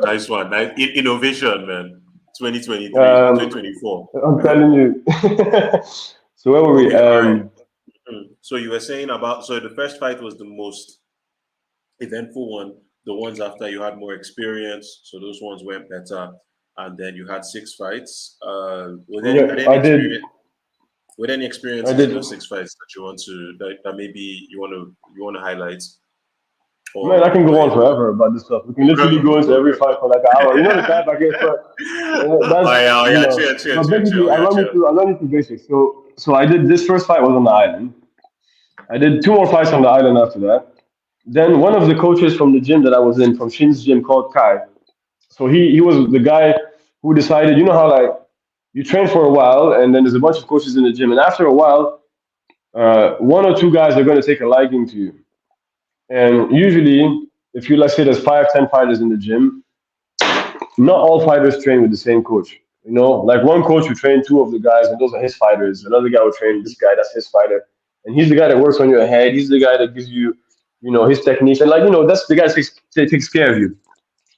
Nice one. Nice innovation, man. 2023, um, 2024. I'm telling you. So where were we? Okay, all right. So you were saying about so the first fight was the most eventful one. The ones after you had more experience, so those ones went better. And then you had six fights. Yeah, I did. Were there any I experiences in those did. six fights that you want to that maybe you want to highlight Man, I or can go or on forever about this stuff. We can literally go into every fight for like an hour. You know the type I get, but Oh you yeah, know. chill, chill, But chill, chill. basically, Oh yeah, chill. I run into basics. So I did this first fight was on the island. I did two more fights on the island after that. Then one of the coaches from the gym that I was in, from Shin's gym, called Kai. So he was the guy who decided. You know how like you train for a while, and then there's a bunch of coaches in the gym, and after a while, one or two guys are going to take a liking to you. And usually, if you let's say there's 5, 10 fighters in the gym, not all fighters train with the same coach. You know, like one coach will train two of the guys, and those are his fighters. Another guy will train this guy, that's his fighter, and he's the guy that works on your head. He's the guy that gives you, you know, his techniques, and like you know, that's the guy that takes care of you.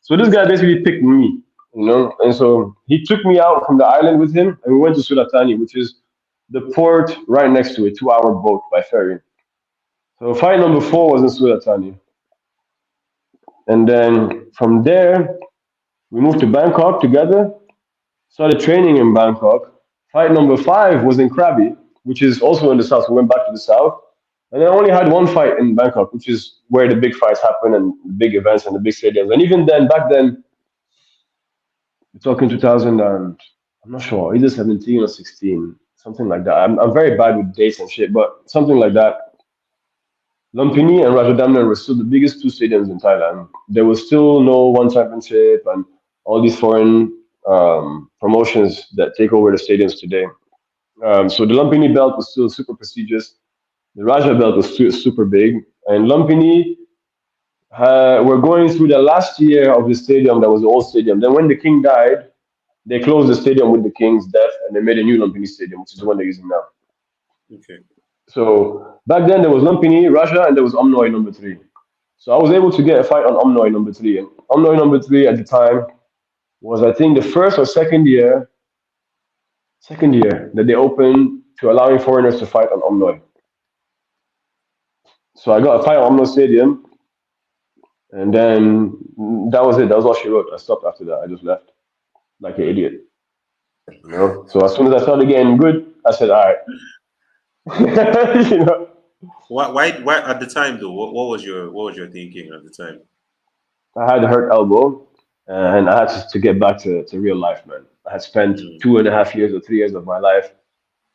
So this guy basically picked me, you know, and so he took me out from the island with him, and we went to Suratani, which is the port right next to it, 2-hour boat by ferry. So fight number four was in Suratani, and then from there we moved to Bangkok together. Started training in Bangkok. Fight number five was in Krabi, which is also in the south. We went back to the south. And I only had one fight in Bangkok, which is where the big fights happen and the big events and the big stadiums. And even then, back then, we're talking 2000 and I'm not sure, either 17 or 16, something like that. I'm very bad with dates and shit, but something like that. Lumpini and Rajadamnern were still the biggest two stadiums in Thailand. There was still no one championship and all these foreign promotions that take over the stadiums today. So the Lumpini belt was still super prestigious. The Raja belt was super big, and Lumpini were going through the last year of the stadium that was the old stadium. Then when the king died, they closed the stadium with the king's death, and they made a new Lumpini stadium, which is the one they're using now. Okay. So back then there was Lumpini, Raja, and there was Omnoy number three. So I was able to get a fight on Omnoy number three, and Omnoy number three at the time was I think the first or second year that they opened to allowing foreigners to fight on Omnoy. So I got a fight on Omnoy Stadium, and then that was it. That was all she wrote. I stopped after that. I just left like an idiot. You know. So as soon as I started getting good, I said, "All right." You know. Why at the time though? What was your thinking at the time? I had a hurt elbow, and I had to get back to real life, man. I had spent Mm. 2.5 years or 3 years of my life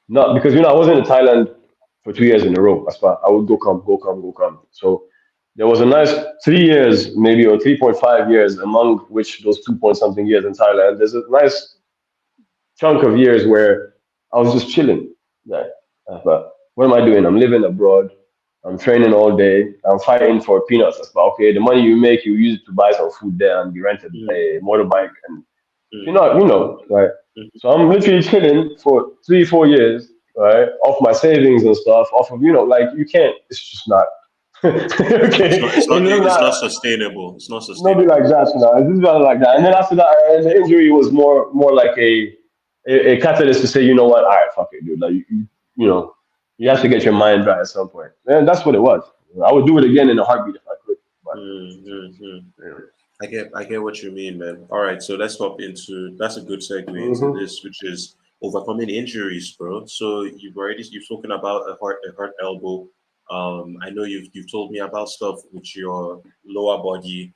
not because I wasn't in Thailand for 2 years in a row. I would go come, go come, go come. So there was a nice 3 years, maybe, or 3.5 years, among which those 2 point something years in Thailand. There's a nice chunk of years where I was just chilling. Yeah. But what am I doing? I'm living abroad. I'm training all day. I'm fighting for peanuts. But okay, the money you make, you use it to buy some food there, and you rent Mm. a motorbike, and Mm. right? Mm. So I'm literally chilling for 3, 4 years, right? Off my savings and stuff, off of, like you can't, it's just not. Okay, It's not sustainable. It's not not be sustainable. like that now. It's just not like that. And then after that, the injury was more like a catalyst to say, you know what, all right, fuck it, dude. Like you know, you have to get your mind right at some point. And that's what it was. I would do it again in a heartbeat if I could. But Mm, mm, mm. yeah. I get what you mean, man. All right, so let's hop into that's a good segue into Hmm. this, which is overcoming injuries, bro. So you've spoken about a hurt elbow. I know you've told me about stuff with your lower body.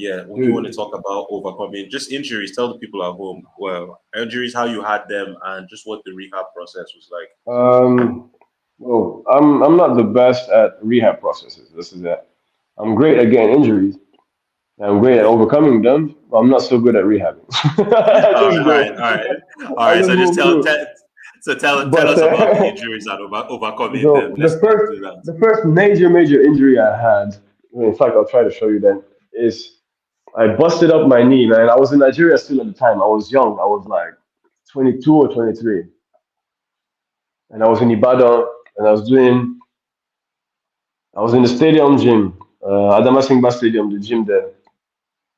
Yeah, would you want to Dude, talk about overcoming just injuries? Tell the people at home, well, injuries, how you had them, and just what the rehab process was like. um, well, I'm not the best at rehab processes. This is it. I'm great at getting injuries. I'm great at Okay. overcoming them. But I'm not so good at rehabbing. I All just right, go. all right, all I right. just So just move through. tell But us about the injuries and overcoming them. so Let's do that. the first major injury I had, in fact, I'll try to show you then, is I busted up my knee, man. I was in Nigeria still at the time. I was young. I was like 22 or 23, and I was in Ibadan, and I was in the stadium gym, Adama Singba Stadium, the gym there.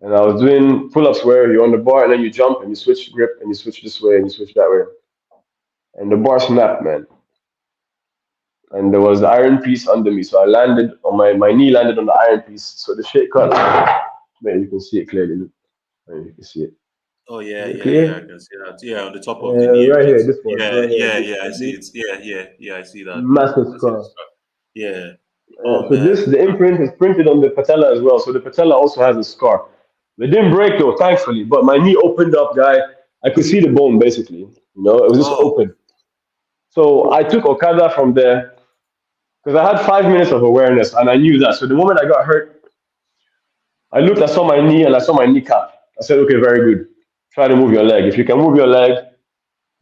And I was doing pull-ups where you're on the bar and then you jump and you switch grip and you switch this way and you switch that way. And the bar snapped, man. And there was the iron piece under me. So I landed on my knee landed on the iron piece. So the shit cut. Man, you can see it clearly. Look. Man, you can see it. Oh Is yeah, it yeah, yeah. I clear? can see that. Yeah, on the top of the knee, Right right? here, this one. Yeah, Right here, yeah, this yeah. I one. see This it. Yeah, yeah, yeah. I see that, bro. massive I see the scar. stuff. Yeah. Oh So man. the imprint is printed on the patella as well. So the patella also has a scar. It didn't break though, thankfully. But my knee opened up, guy. I could see the bone basically. It was just Oh, open. So I took Okada from there because I had 5 minutes of awareness and I knew that. So the moment I got hurt, I looked, I saw my knee and I saw my kneecap. I said, okay, very good. Try to move your leg. If you can move your leg,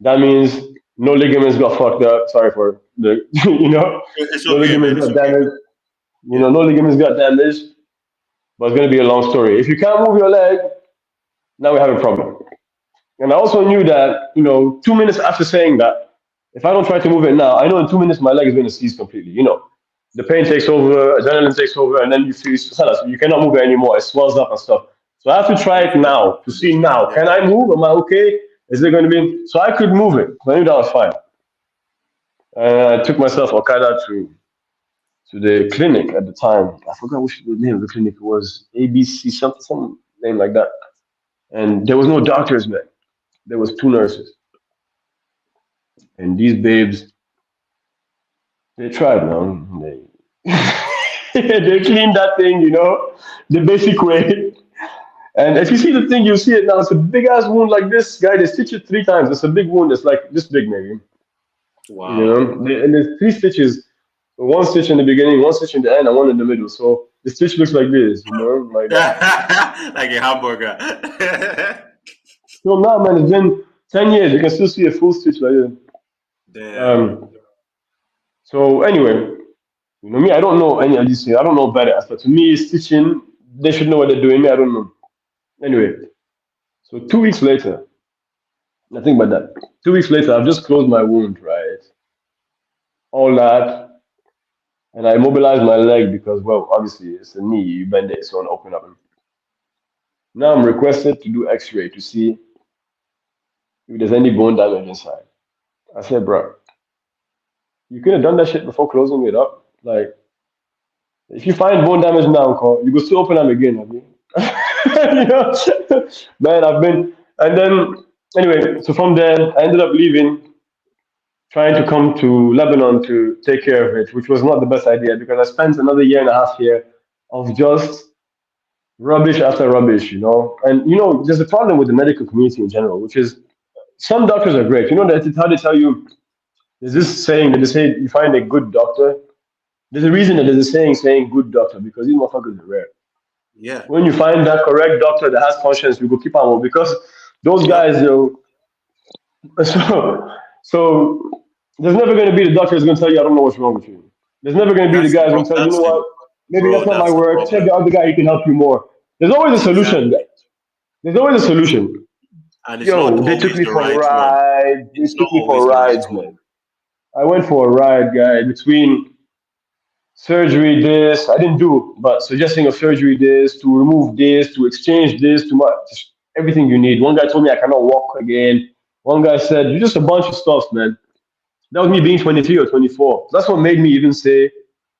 that means no ligaments got fucked up. Sorry for the, it's no okay, man. ligaments It's got okay. damaged. Yeah. No ligaments got damaged, but it's going to be a long story. If you can't move your leg, now we have a problem. And I also knew that, 2 minutes after saying that, if I don't try to move it now, I know in 2 minutes my leg is going to cease completely. The pain takes over, adrenaline takes over, and then you feel you cannot move it anymore. It swells up and stuff. So I have to try Yeah, it you got now to see now. yeah. Can I move? Am I okay? Is it going to be? So I could move it. So I knew that was fine. I took myself Okada to the clinic at the time. I forgot which the name of the clinic was. ABC, something, some name like that. And there was no doctors, man. There was two nurses. And these babes, They tried, man. They cleaned that thing, the basic way. And if you see the thing, you see it now. It's a big ass wound like this, guy. They stitch it 3 times. It's a big wound. It's like this big, maybe. Wow. And there's 3 stitches. One stitch in the beginning, one stitch in the end, and one in the middle. So the stitch looks like this, like that. Like a hamburger. So now, man, it's been 10 years. You can still see a full stitch like this. Damn. Um. So anyway, me, I don't know any of these things. I don't know better. But to me, stitching, they should know what they're doing. Me, I don't know. Anyway, so 2 weeks later, I think about that. 2 weeks later, I've just closed my wound, right? All that, and I mobilized my leg because, well, obviously it's a knee. You bend it, it's going to open up. Now I'm requested to do X-ray to see if there's any bone damage inside. I said, bro, you could have done that shit before closing it up. Like, if you find bone damage now, Uncle, you go still open them again, have you? You know? Man, I've been, and then anyway, so from there, I ended up leaving, trying to come to Lebanon to take care of it, which was not the best idea because I spent another year and a half here of just rubbish after rubbish. And there's a problem with the medical community in general, which is some doctors are great. You know that how they tell you there's this saying that they say you find a good doctor. There's a reason that there's a saying good doctor because these motherfuckers are rare. Yeah. When you find that correct doctor that has conscience, you go keep on because those Yep. guys, so there's never going to be the doctor who's going to tell you I don't know what's wrong with you. There's never going to be the That's the guy who's going problem. to tell you, you know what, maybe that's not my That's the work. Check problem. the other guy, he can help you more. There's always a solution. Exactly. There's always a solution. And it's not Yo, they took always me the for right one. rides. They It's not took me always for the right rides, one. man. I went for a ride, guy, between surgery this, I didn't do, but suggesting of surgery this, to remove this, to exchange this, to just everything you need. One guy told me I cannot walk again. One guy said, you're just a bunch of stuff, man. That was me being 23 or 24. That's what made me even say,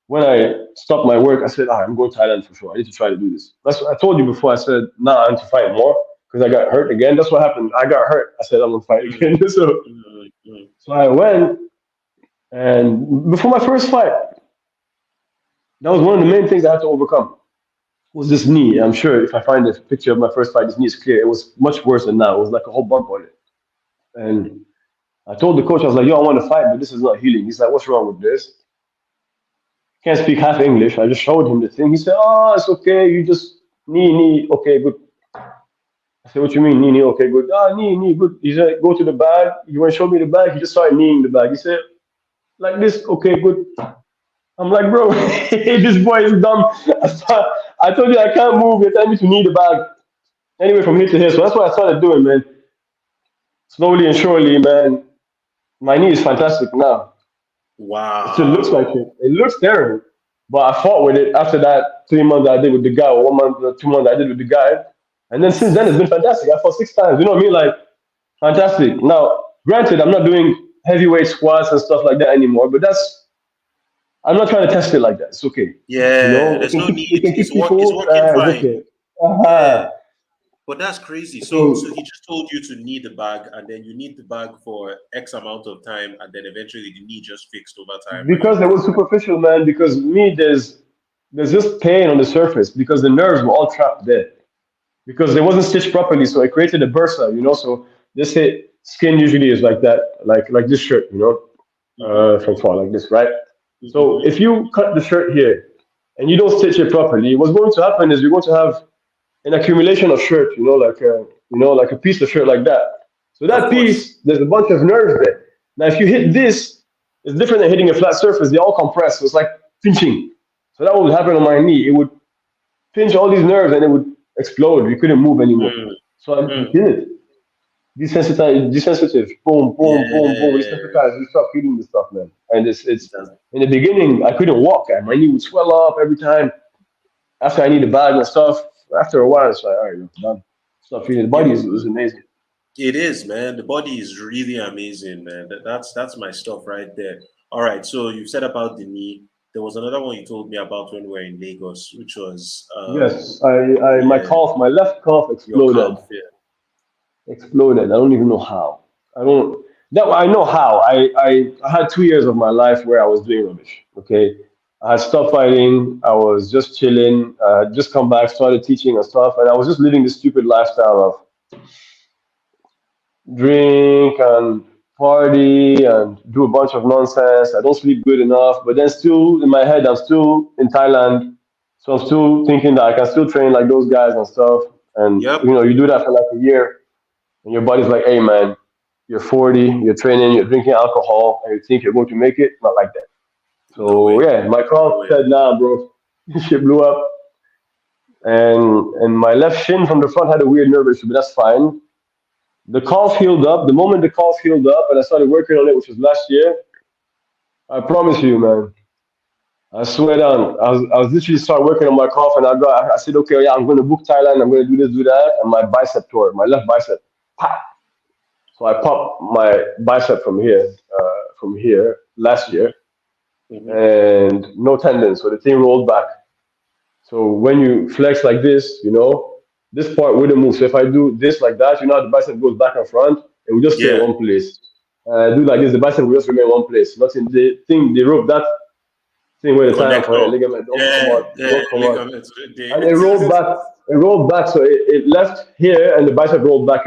when I stopped my work, I said, I'm going to Thailand for sure. I need to try to do this. That's what I told you before. I said, I need to fight more because I got hurt again. That's what happened. I got hurt. I said, I'm going to fight Mm, again. so, mm, mm. so I went, and before my first fight, that was one of the main things I had to overcome was this knee. I'm sure if I find a picture of my first fight, this knee is clear. It was much worse than now. It was like a whole bump on it. And I told the coach, I was like, yo, I want to fight, but this is not healing. He's like, what's wrong with this? Can't speak half English. I just showed him the thing. He said, oh, it's okay. You just knee. Okay, good. I said, what you mean, knee? Okay, good. Ah, knee, good. He said, go to the bag. You want to show me the bag? He just started kneeing the bag. He said, like this. Okay, good. I'm like, bro, this boy is dumb. I told you I can't move. You're telling me to knee the bag. Anyway, from here to here. So that's what I started doing, man. Slowly and surely, man. My knee is fantastic now. It still looks like Wow. it. It looks terrible. But I fought with it after that 3 months I did with the guy, or 1 month, 2 months I did with the guy. And then since then, it's been fantastic. I fought 6 times. You know what I mean? Like, fantastic. Now, granted, I'm not doing heavyweight squats and stuff like that anymore, but I'm not trying to test it like that. It's okay. Yeah, It there's can no keep, it need. can keep It's people, working it's fine. okay. Yeah. Uh-huh. But that's crazy. So So, he just told you to knee the bag, and then you need the bag for X amount of time, and then eventually the knee just fixed over time, and because you're it good. was superficial, man, because me, there's just pain on the surface because the nerves were all trapped there. Because it wasn't stitched properly, so it created a bursa. So this skin usually is like that, like this shirt, from far like this, right? So Mm-hmm. if you cut the shirt here and you don't stitch it properly, what's going to happen is you're going to have an accumulation of shirt, like a piece of shirt like that. So Of that course. piece, there's a bunch of nerves there. Now, if you hit this, it's different than hitting a flat surface. They all compress, so it's like pinching. So that would happen on my knee. It would pinch all these nerves and it would explode. You couldn't move anymore. Mm, So I mm. did it. Desensitive. Boom, boom, boom, boom. Yeah. Desensitized. We stop feeling this stuff, man. And it's That's- in the beginning I couldn't walk. And my knee would swell up every time. After I need a bag and stuff. After a while, it's like, all right, I'm done. Stop feeling. The yeah, body but is amazing. it is, man. The body is really amazing, man. That's my stuff right there. All right. So you said about the knee. There was another one you told me about when we were in Lagos, which was Yes, my yeah, calf, my left calf your exploded. calf. Yeah. Exploded. I don't even know how. I don't. that I know how. I had 2 years of my life where I was doing rubbish. Okay, I had stopped fighting. I was just chilling. Just come back, started teaching and stuff, and I was just living this stupid lifestyle of drink and party and do a bunch of nonsense. I don't sleep good enough, but then still in my head, I'm still in Thailand, so I'm still thinking that I can still train like those guys and stuff. And Yep. you do that for like a year, and your body's like, "Hey, man, you're 40, you're training, you're drinking alcohol, and you think you're going to make it." Not like that. No So way. yeah, my No cough way. said, "Nah, bro, shit blew up." And my left shin from the front had a weird nerve issue, but that's fine. The cough healed up. The moment the cough healed up and I started working on it, which was last year, I promise you, man, I swear down, I was literally start working on my cough and I said, okay, yeah, I'm going to book Thailand. I'm going to do this, do that. And my bicep tore, my left bicep. Pop. So I popped my bicep from here last year Hmm. and no tendon. So the thing rolled back. So when you flex like this, this part wouldn't move. So if I do this like that, how the bicep goes back and front, it will just stay in Yeah. one place. Do like this, the bicep will just remain in one place. Nothing. The thing, the rope, that thing where the tie for it, Connector. ligament don't come Yeah. out, Yeah. don't come out. Ligaments. And it rolled back. It rolled back, so it left here, and the bicep rolled back.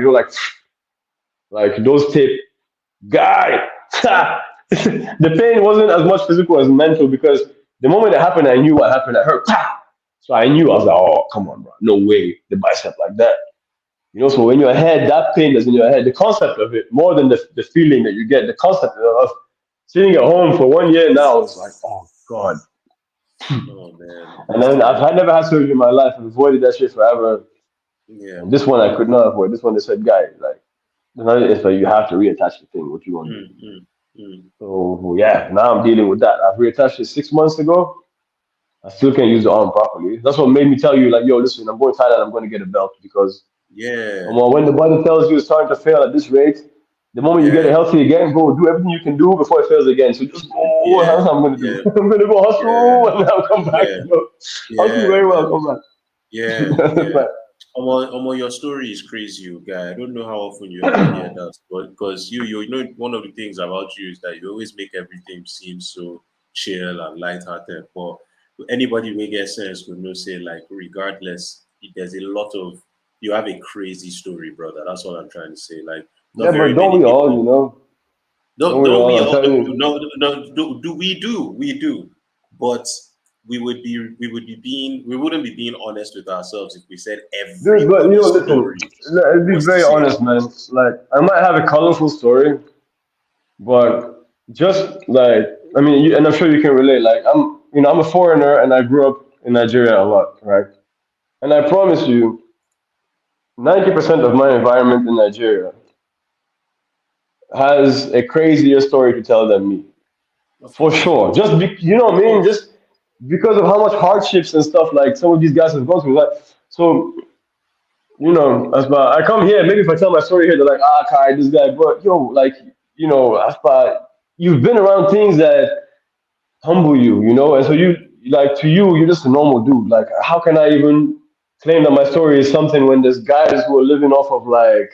Like those tape guy. The pain wasn't as much physical as mental because the moment it happened, I knew what happened. I heard. So I knew I was like, oh, come on, bro. No way, the bicep like that. So when you're ahead, that pain is in your head. The concept of it, more than the feeling that you get, the concept of sitting at home for 1 year now is like, oh, God. Oh man, And that's then I've terrible. had never had surgery in my life. I've avoided that shit forever. Yeah. And this one I could not avoid. This one they said, guy, like, it's like you have to reattach the thing. What you want to do? Mm, mm, mm. So yeah, now I'm dealing with that. I've reattached it 6 months ago. I still can't use the arm properly. That's what made me tell you, like, yo, listen, I'm going to Thailand. I'm going to get a belt because Yeah. when the body tells you it's starting to fail at this rate, the moment you get it Yeah. healthy again, go do everything you can do before it fails again. So just go. Yeah. That's what I'm going to do. Yeah. I'm going to go Yeah. hustle and I'll come back. Yeah. Hustle Yeah, very well. man. Come back. Yeah. Yeah. But, Your story is crazy, you guy. I don't know how often you ever hear that, but because one of the things about you is that you always make everything seem so chill and lighthearted. But anybody who gets sense would know, say, like, regardless, there's a lot of you have a crazy story, brother. That's what I'm trying to say. Like, yeah, not but very don't many we all, people. Don't we Don't all? we I'm all telling do? you. No, no. We do. But we wouldn't be being honest with ourselves if we said Dude, but everybody's listen, story let's be was the very same. honest, man. Like, I might have a colorful story, but just like, I mean, and I'm sure you can relate. Like, I'm a foreigner and I grew up in Nigeria a lot, right? And I promise you, 90% of my environment in Nigeria has a crazier story to tell than me, Of for course, sure. Just you know what of I mean? course. Just because of how much hardships and stuff like some of these guys have gone through. Like, so I come here, maybe if I tell my story here, they're like, Kai, this guy, but yo, like, Aspa, you've been around things that humble you, and so like, to you, you're just a normal dude. Like, how can I even claim that my story is something when there's guys who are living off of, like,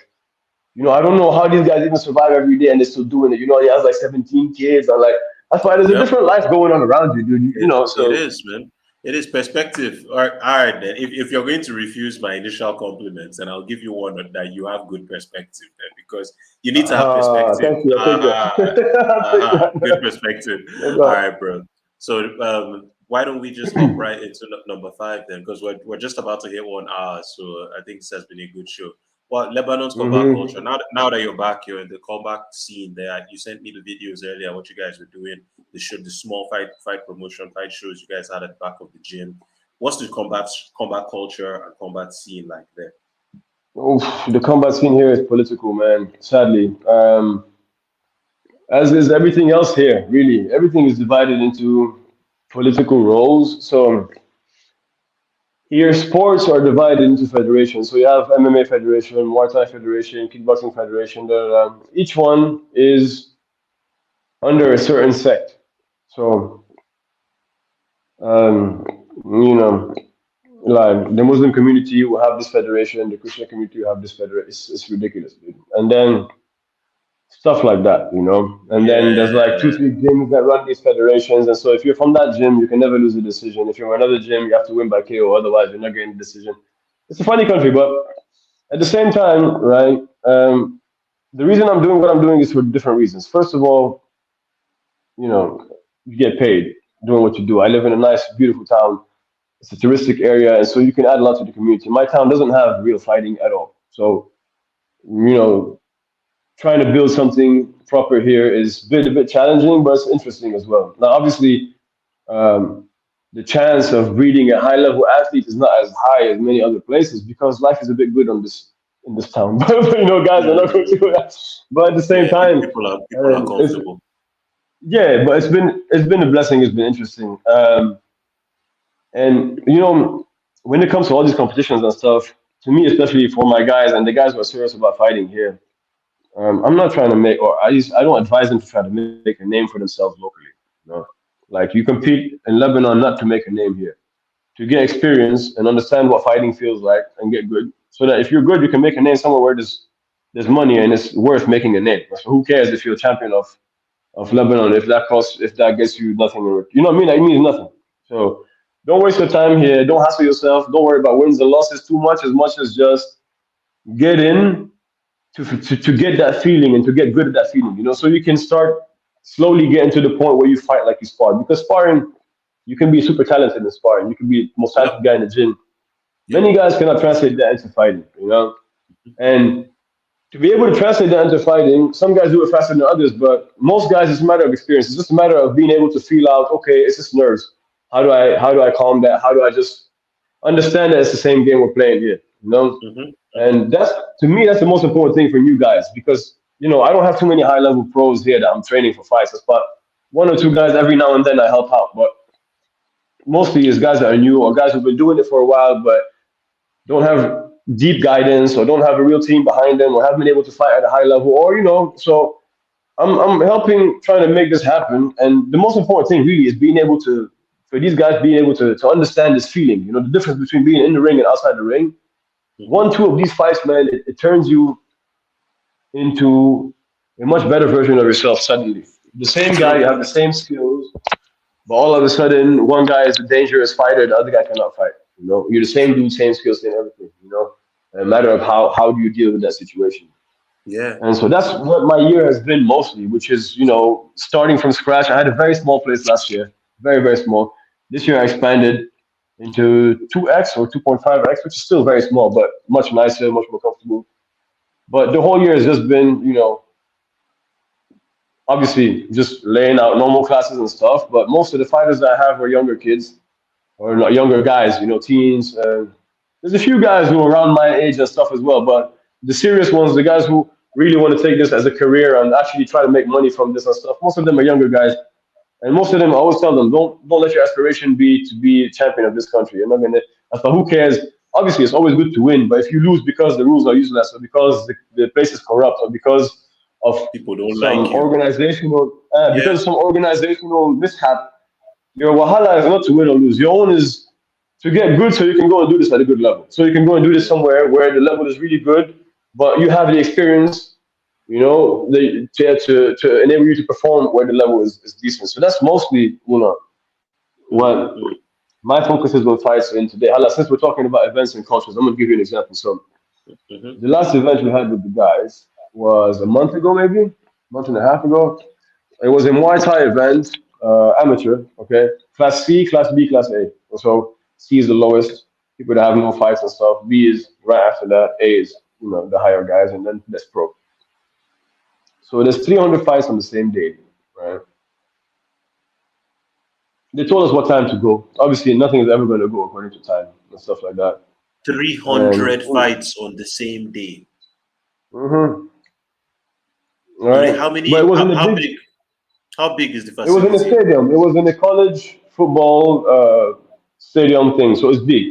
I don't know how these guys even survive every day and they're still doing it. He has like 17 kids and like, that's why there's a Yep. different life going on around you, dude. It So is, man. It is perspective. All right, then. If you're going to refuse my initial compliments, then I'll give you one that you have good perspective then, because you need to have perspective. thank you. I take Ah, that. I take good that. perspective. Yeah, All go right, bro. So why don't we just hop right into number five then? Because we're just about to hit 1 hour, so I think this has been a good show. Well, Lebanon's combat culture. hmm Now that you're back, you're in the combat scene there. You sent me the videos earlier, what you guys were doing, the small fight promotion, fight shows you guys had at the back of the gym. What's the combat culture and combat scene like there? Oof, the combat scene here is political, man. Sadly, as is everything else here. Really, everything is divided into political roles. So here, sports are divided into federations. So you have MMA federation, Muay Thai federation, kickboxing federation. Each one is under a certain sect. So um, you know, like the Muslim community will have this federation, the Christian community will have this federation. It's ridiculous, dude. And then stuff like that, you know. And then there's like two, Yeah. three gyms that run these federations, and so if you're from that gym, you can never lose a decision. If you're from another gym, you have to win by KO, otherwise you're not getting the decision. It's a funny country, but at the same time, right? The reason I'm doing what I'm doing is for different reasons. First of all, you know, you get paid doing what you do. I live in a nice, beautiful town. It's a touristic area, and so you can add a lot to the community. My town doesn't have real fighting at all, so you know, trying to build something proper here is a bit challenging, but it's interesting as well. Now, obviously, um, the chance of breeding a high level athlete is not as high as many other places because life is a bit good on this in this town. But you know, guys are not going to do that. But at the same Yeah, time, people are it's comfortable. yeah, but it's been a blessing. It's been interesting, and you know, when it comes to all these competitions and stuff, to me, especially for my guys and the guys who are serious about fighting here, I'm not trying to make, or I don't advise them to try to make a name for themselves locally. You know, like you compete in Lebanon not to make a name here, to get experience and understand what fighting feels like and get good. So that if you're good, you can make a name somewhere where there's money and it's worth making a name. So who cares if you're a champion of Lebanon if that gets you nothing in it. You know what I mean? That means nothing. So don't waste your time here. Don't hassle yourself. Don't worry about wins and losses too much. As much as just get in to get that feeling and to get good at that feeling, you know, so you can start slowly getting to the point where you fight like you spar. Because sparring, you can be super talented in sparring. You can be the most Yep. talented guy in the gym. Yep. Many guys cannot translate that into fighting, you know. And to be able to translate that into fighting, some guys do it faster than others, but most guys it's a matter of experience. It's just a matter of being able to feel out, okay, it's just nerves. How do I calm that? How do I just understand that it's the same game we're playing here? You know? Hmm. Hmm. And that's to me, that's the most important thing for you guys because you know I don't have too many high level pros here that I'm training for fights. But one or two guys every now and then I help out. But mostly it's guys that are new or guys who've been doing it for a while but don't have deep guidance or don't have a real team behind them or haven't been able to fight at a high level or you know. So I'm helping trying to make this happen. And the most important thing really is being able to for these guys being able to understand this feeling. You know the difference between being in the ring and outside the ring. Hmm. One, two of these fights, man, it turns you into a much better version of yourself suddenly. The same guy, you True. have the same skills, but all of a sudden, one guy is a dangerous fighter, the other guy cannot fight. You know, you're the same True. dude, same skills, same everything. You know, a matter of how do you deal with that situation. Yeah. And so that's what my year has been mostly, which is you know starting from scratch. I had a very small place last year, very small. This year I expanded into 2x or 2.5x, which is still very small, but much nicer, much more comfortable. But the whole year has just been, you know, obviously just laying out normal classes and stuff. But most of the fighters that I have are younger kids or not younger guys, you know, teens. There's a few guys who are around my age and stuff as well. But the serious ones, the guys who really want to take this as a career and actually try to make money from this and stuff, most of them are younger guys. And most of them, I always tell them, don't let your aspiration be to be a champion of this country. You're not gonna. I thought, who cares? Obviously, it's always good to win, but if you lose because the rules are useless, or because the place is corrupt, or because of People don't like some you. because Yeah. of some organizational mishap, your wahala is not to win or lose. Your own is to get good, so you can go and do this at a good level. So you can go and do this Yeah. somewhere where the level is really good, but you have the experience you know, to enable you to perform where the level is decent. So that's mostly, you know, what Hmm. my focus is on fights in today. Hala, since we're talking about events and cultures, I'm gonna give you an example. So Hmm. the last event we had with the guys was a month ago, maybe a month and a half ago. It was a Muay Thai event, amateur, okay, class C, class B, class A. So C is the lowest, people that have no fights and stuff. B is right after that. A is you know the higher guys, and then that's pro. So there's 300 fights on the same day, right? They told us what time to go. Obviously, nothing is ever going to go according to time and stuff like that. And 300 fights on the same day. mhm, Do they, right, how but it many, wasn't a big. how big is the It was in a facility? stadium. It was in a college football stadium thing, so it's big.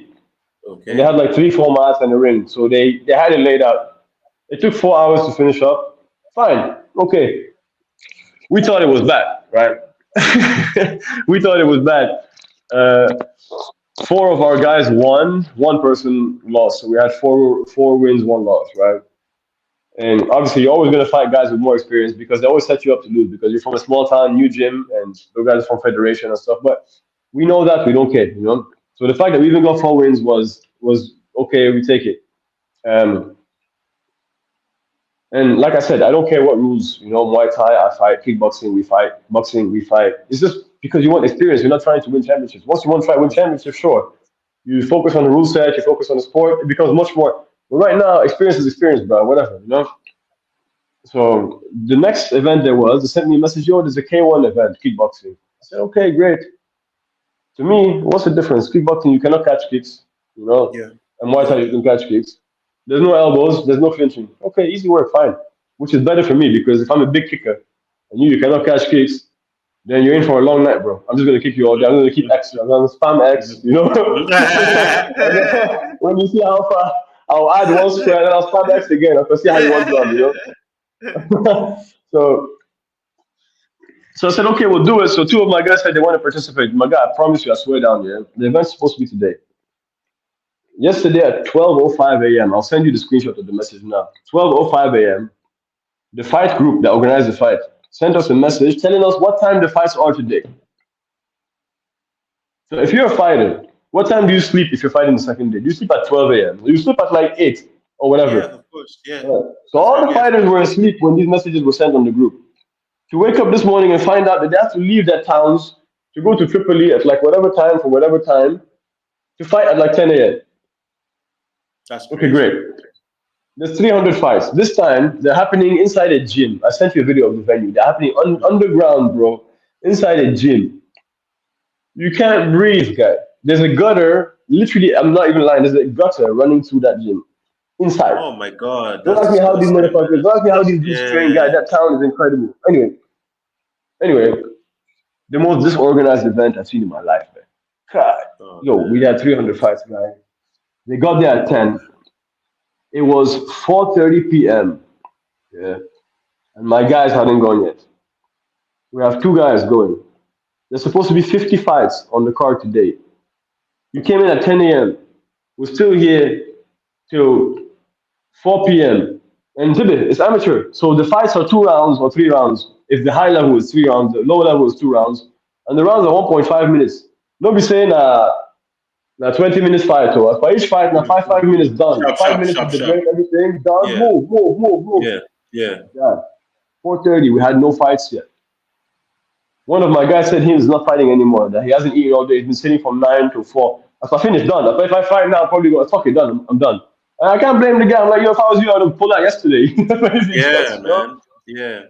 And they Okay. had like three, four mats and a ring, so they had it laid out. It took 4 hours to finish up. Fine, okay. We thought it was bad, right? We thought it was bad. Uh, Four of our guys won, one person lost. So we had four wins, one loss, right? And obviously, you're always going to fight guys with more experience because they always set you up to lose because you're from a small town, new gym, and those guys are from federation and stuff. But we know that we don't care, you know. So the fact that we even got 4 wins was okay. We take it. Um, and like I said, I don't care what rules. You know, Muay Thai, I fight. Kickboxing, we fight. Boxing, we fight. It's just because you want experience. You're not trying to win championships. Once you want to try win championships, sure. You focus on the rule set. You focus on the sport. It becomes much more. But right now, experience is experience, bro. Whatever, you know. So the next event there was, they sent me a message, yo, there's a K1 event, kickboxing. I said, okay, great. To me, what's the difference? Kickboxing, you cannot catch kicks, you know, Yeah. and Muay Thai, you can catch kicks. There's no elbows, there's no flinching. Okay, easy work, fine. Which is better for me because if I'm a big kicker and you cannot catch kicks, then you're in for a long night, bro. I'm just gonna kick you all day. I'm gonna keep X. I'm gonna spam X. You know. And then when you see how far, I'll add one square and then I'll spam X again. I can see how you want done. You know. so so I said, okay, we'll do it. So two of my guys said they want to participate. My guy, I promise you, I swear down, yeah. The event's supposed to be today. Yesterday at 12:05 a.m. I'll send you the screenshot of the message now. 12:05 a.m. The fight group that organized the fight sent us a message telling us what time the fights are today. So if you're a fighter, what time do you sleep if you're fighting the second day? Do you sleep at 12 a.m.? You sleep at like 8 or whatever. Yeah, of course. Yeah. So all the fighters were asleep when these messages were sent on the group. To wake up this morning and find out that they have to leave their towns to go to Tripoli at like whatever time for whatever time to fight at like 10 a.m. That's Okay, crazy. great. There's 300 fights. This time, they're happening inside a gym. I sent you a video of the venue. They're happening underground, bro, inside a gym. You can't breathe, guy. There's a gutter. Literally, I'm not even lying. There's a gutter running through that gym inside. Oh my God. Don't That's ask me how these disgusting, man. motherfuckers. Don't ask me how these dudes train, guy. That town is incredible. Anyway, the most disorganized event I've seen in my life, man. God, Oh, yo, we man. had 300 fights, guy. They got there at 10. It was 4:30 p.m. Yeah, and my guys hadn't gone yet. We have two guys going. There's supposed to be 50 fights on the card today. You came in at 10 a.m. We're still here till 4 p.m. And it's amateur. So the fights are 2 rounds or 3 rounds. If the high level is 3 rounds, the low level is 2 rounds. And the rounds are 1.5 minutes. Don't be saying now 20 minutes fight or for each fight, now 5 minutes done. Sharp, 5 minutes sharp, of the sharp, break, everything done. Yeah. Move. Yeah. Yeah. Yeah. 4:30, we had no fights yet. One of my guys said he is not fighting anymore, that he hasn't eaten all day. He's been sitting from 9 to 4. If I finish, done. If I fight now, I'm probably going to fuck it, done. I'm done. And I can't blame the guy. I'm like, yo, if I was you, I would have pulled out yesterday. Yeah, man. Yeah.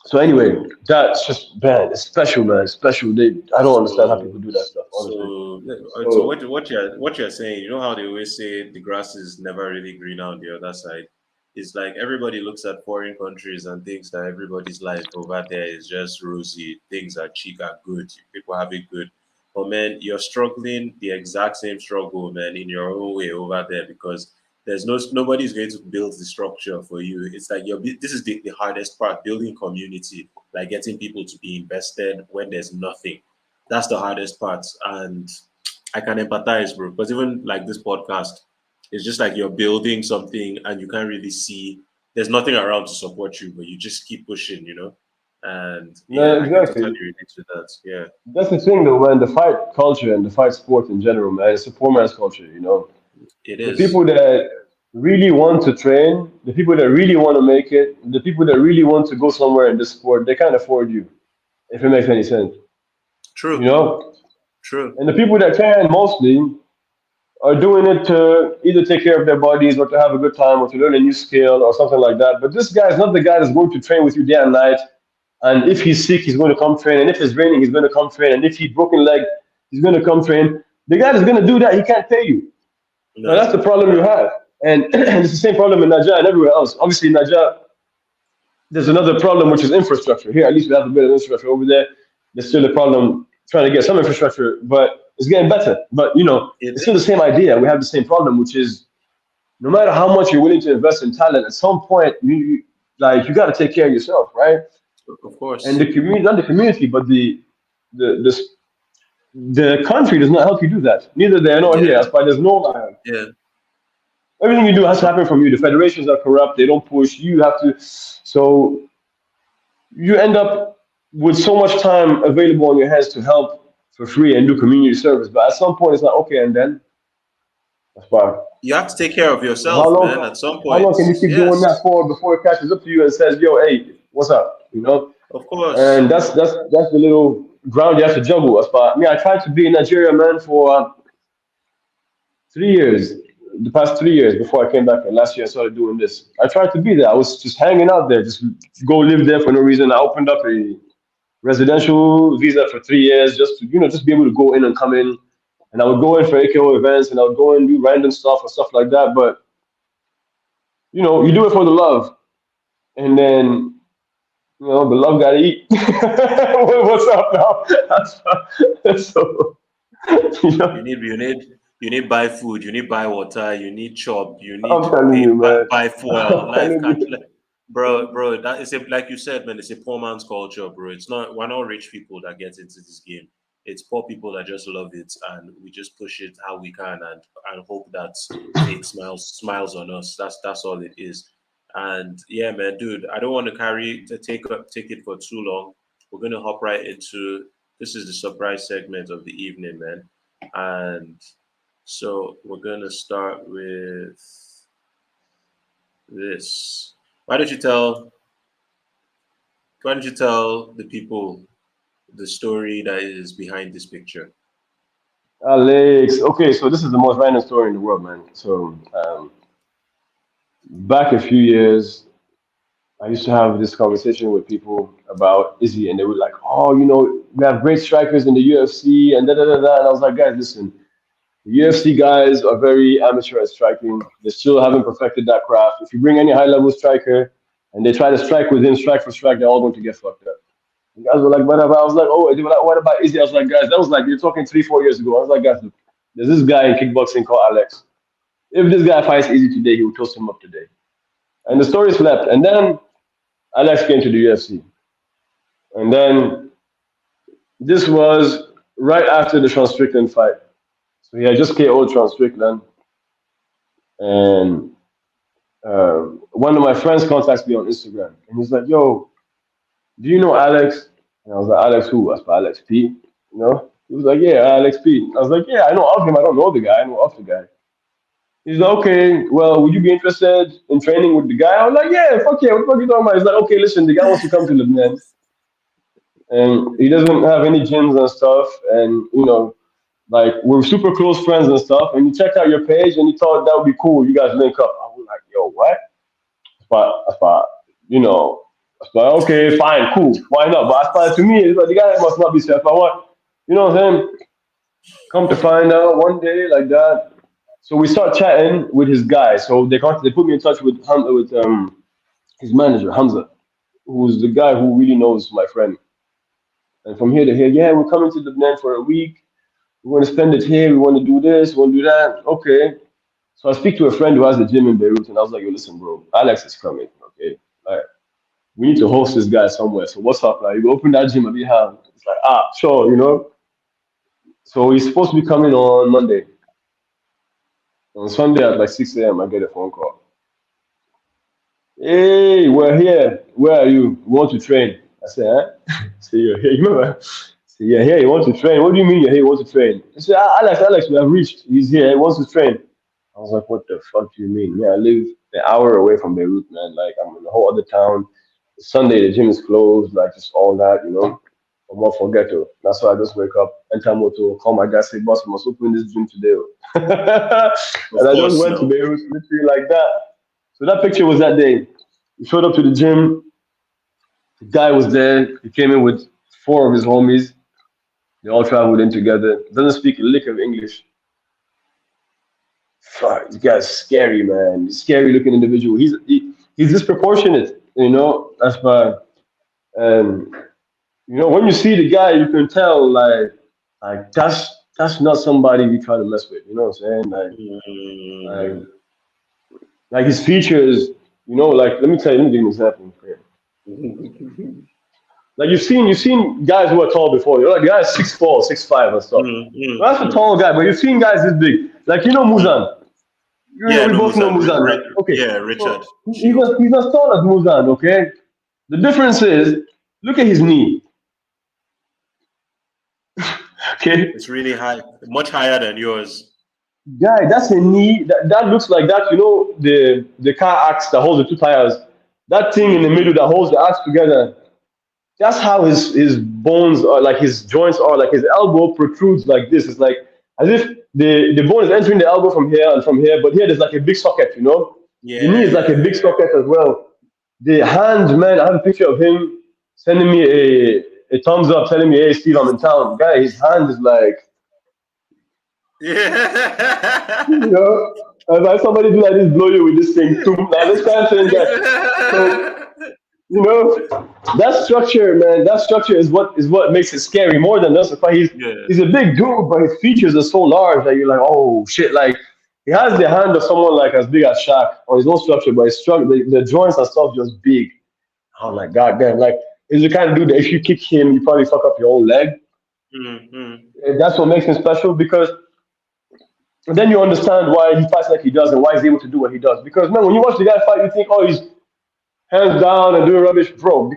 So anyway, that's just, man, it's special, man. It's special. I don't understand how people do that stuff, honestly. So what you're saying, you know how they always say the grass is never really green on the other side? It's like everybody looks at foreign countries and thinks that everybody's life over there is just rosy. Things are cheap and good. People have it good. But man, you're struggling the exact same struggle, man, in your own way over there because there's nobody's going to build the structure for you. It's like this is the hardest part, building community, like getting people to be invested when there's nothing. That's the hardest part. And I can empathize, bro, because even like this podcast, it's just like you're building something and you can't really see there's nothing around to support you, but you just keep pushing, you know. And No, I can exactly. totally relate to that. Yeah. That's the thing, though, man. The fight culture and the fight sport in general, man, it's a poor man's culture, you know. It The is. people that really want to train, the people that really want to make it, the people that really want to go somewhere in this sport, they can't afford you, if it makes any sense, True. you know. True. And the people that can mostly are doing it to either take care of their bodies or to have a good time or to learn a new skill or something like that. But this guy is not the guy that's going to train with you day and night. And if he's sick, he's going to come train. And if it's raining, he's going to come train. And if he's broken leg, he's going to come train. The guy that's going to do that, he can't pay you. Now, that's the problem you have. And it's the same problem in Nigeria and everywhere else. Obviously, in Nigeria, there's another problem, which is infrastructure. Here, at least we have a bit of infrastructure. Over there, there's still a problem trying to get some infrastructure, but it's getting better. But, you know, it's still the same idea. We have the same problem, which is no matter how much you're willing to invest in talent, at some point, you got to take care of yourself, right? Of course. And the community, not the community, but the country does not help you do that. Neither there nor here. That's why there's no Yeah. Everything you do has to happen from you. The federations are corrupt. They don't push. You have to. So you end up with so much time available on your hands to help for free and do community service. But at some point, it's like, okay, and then that's fine. You have to take care of So how yourself, man. long? At some How point, long can you keep doing that yes, for before it catches up to you and says, "Yo, hey, what's up?" You know, of course. and that's the little ground you have to juggle. As far me, I tried to be in Nigeria, man, for 3 years. The past 3 years before I came back, and last year I started doing this. I tried to be there. I was just hanging out there, just go live there for no reason. I opened up a residential visa for 3 years just to just be able to go in and come in. And I would go in for AKO events, and I would go and do random stuff and stuff like that. But you do it for the love, and then the love gotta eat. What's up now? So You you need you need you need buy food, you need buy water, you need chop, you need I'm telling pay you, man. buy fuel, I'm life telling catch you. bro, that is a, like you said, man, it's a poor man's culture, bro. It's not we're not rich people that get into this game. It's poor people that just love it and we just push it how we can and hope that fate smiles on us. That's all it is. And yeah, man, dude, I don't want to take it for too long. We're gonna hop right into this is the surprise segment of the evening, man. And so we're gonna start with this. Why don't you tell why don't you tell the people the story that is behind this picture? Alex. Okay, so this is the most random story in the world, man. So back a few years, I used to have this conversation with people about Izzy, and they were like, "Oh, we have great strikers in the UFC, and da da da da." And I was like, "Guys, listen, the UFC guys are very amateur at striking. They still haven't perfected that craft. If you bring any high level striker and they try to strike with him, strike for strike, they're all going to get fucked up." You guys were like, whatever. I was like, oh, they were like, what about Izzy? I was like, guys, that was like, you're talking 3, 4 years ago. I was like, guys, look, there's this guy in kickboxing called Alex. If this guy fights Izzy today, he will toast him up today. And the story flipped. And then Alex came to the UFC. And then this was right after the Sean Strickland fight. So he had just KO'd Sean Strickland. And one of my friends contacts me on Instagram. And he's like, yo, do you know Alex? And I was like, Alex who? I was like, Alex P. He was like, yeah, Alex P. I was like, yeah, I know of him. I don't know the guy. I know of the guy. He's like, okay, well, would you be interested in training with the guy? I was like, yeah, fuck yeah, what the fuck you talking about? He's like, okay, listen, the guy wants to come to Lebanon. And he doesn't have any gyms and stuff. And, like, we're super close friends and stuff. And he checked out your page and he thought that would be cool. You guys link up. I was like, yo, what? But you know, but okay, fine, cool, why not? But as far to me, it's like the guy must not be self. But what, what I'm saying? Come to find out one day like that. So we start chatting with his guy. So they put me in touch with his manager Hamza, who's the guy who really knows my friend. And from here to here, yeah, we're coming to Lebanon for a week. We want to spend it here. We want to do this. We want to do that. Okay. So I speak to a friend who has the gym in Beirut, and I was like, yo, listen, bro, Alex is coming. Okay. Like, we need to host this guy somewhere. So what's up? Like, you open that gym at have. It's like, sure. So he's supposed to be coming on Monday. On Sunday at like 6 a.m., I get a phone call. Hey, we're here. Where are you? We want to train. I said, huh? So you're here. You remember? So you're here. You want to train? What do you mean you're here? You want to train? He said, Alex, we have reached. He's here. He wants to train. I was like, what the fuck do you mean? Yeah, I live an hour away from Beirut, man. Like, I'm in a whole other town. Sunday, the gym is closed, like, just all that. I'm not forget to. That's why I just wake up, enter motor, call my guy, say, boss, we must open this gym today. Of And I just course, went to no. Beirut, literally like that. So that picture was that day. We showed up to the gym. The guy was there. He came in with 4 of his homies. They all traveled in together. Doesn't speak a lick of English. Fuck, this guy's scary, man. Scary looking individual. He's disproportionate, That's why. And when you see the guy, you can tell like that's not somebody we try to mess with. You know what I'm saying? Like, Mm. like his features. Like let me give you an example. Like you've seen guys who are tall before. Like the guy's 6'4", 6'5", and stuff. Mm, mm, That's a mm. tall guy, but you've seen guys this big. Like Muzan. Yeah, We no, both know Muzan. Muzan, right? Okay. Yeah, Richard So Shields. he's as tall as Muzan, okay? The difference is, look at his knee, okay? It's really high, much higher than yours. Guy, that's a knee. That looks like that, the car axe that holds the two tires. That thing in the middle that holds the axe together. That's how his bones are, like his joints are, like his elbow protrudes like this. It's like as if the bone is entering the elbow from here and from here, but here there's like a big socket, The knee is like a big Yeah. socket as well. The hand, man, I have a picture of him sending me a thumbs up, telling me, "Hey, Steve, I'm in town." Guy, his hand is like, Yeah. as like somebody do like this, blow you with this thing. Now this kind of thing, guy. So you know, that structure, man, that structure is what makes it scary more than us. Yeah. He's a big dude, but his features are so large that you're like, oh shit, like he has the hand of someone like as big as Shaq on his own structure, but his structure, the joints and stuff just big. I'm like, god damn, like he's the kind of dude that if you kick him, you probably fuck up your own leg. Mm-hmm. And that's what makes him special because then you understand why he fights like he does and why he's able to do what he does. Because man, when you watch the guy fight, you think, oh, he's hands down and doing rubbish, bro.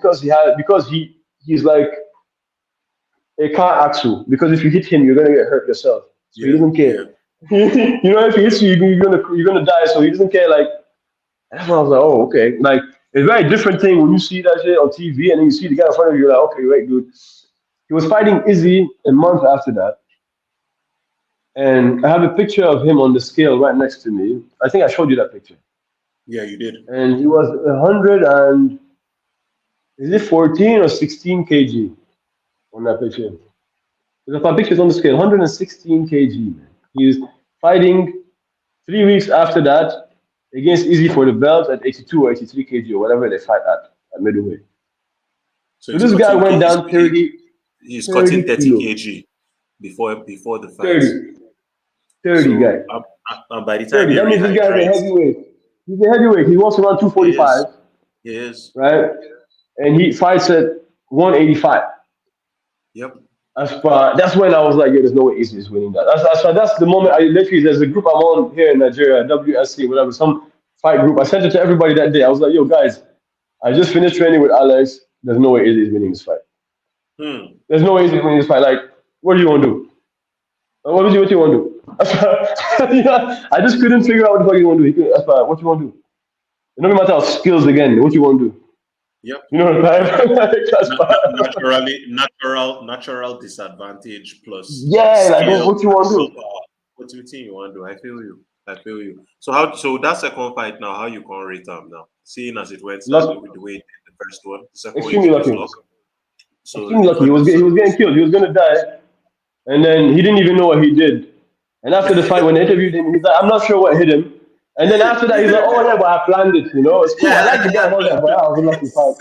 He's like a car axle. Because if you hit him, you're gonna get hurt yourself. So he Yeah. doesn't care. Yeah. If he hits you, you're gonna die. So he doesn't care. Like that's when I was like, oh, okay. Like it's a very different thing when you see that shit on TV and then you see the guy in front of you. You're like, okay, wait, dude. He was fighting Izzy a month after that, and I have a picture of him on the scale right next to me. I think I showed you that picture. Yeah, you did. And he was 100 and is it 14 or 16 kg on that picture? Because my picture's on the scale, 116 kg, man. He's fighting 3 weeks after that against Izzy for the belt at 82 or 83 kg or whatever they fight at middleweight. So So he's this guy cutting went down he's 30 cutting 30 kilos. kg before the fight. 30. 30 So guy. by the time 30. he That means this guy's a rehydrates, heavyweight. He's a heavyweight. He walks around he 245, is. He is. right? And he fights at 185. Yep. That's when I was like, yeah, there's no way Izzy is winning that. That's the moment I literally, there's a group I'm on here in Nigeria, WSC, whatever, some fight group. I sent it to everybody that day. I was like, yo, guys, I just finished training with Alex. There's no way Izzy is winning this fight. There's no way Izzy is winning this fight. Like, what do you want to do? What do you want to do? I just couldn't figure out what the fuck you want to do. What you want to do? It doesn't matter how skills again. What you want to do? Yep. You know what I'm saying? Natural disadvantage plus Yeah, like skill. what you want to do? What do you think you want to do? I feel you. So that second fight now, how you can rate them now? Seeing as it went with the way it did the first one, the second Extremely one, lucky. So Extremely lucky. He was getting killed. He was gonna die, and then he didn't even know what he did. And after the fight, when they interviewed him, he's like, "I'm not sure what hit him." And then after that, he's like, "Oh yeah, but I planned it. It's cool. I like the guy and all that, but that was a lucky fight.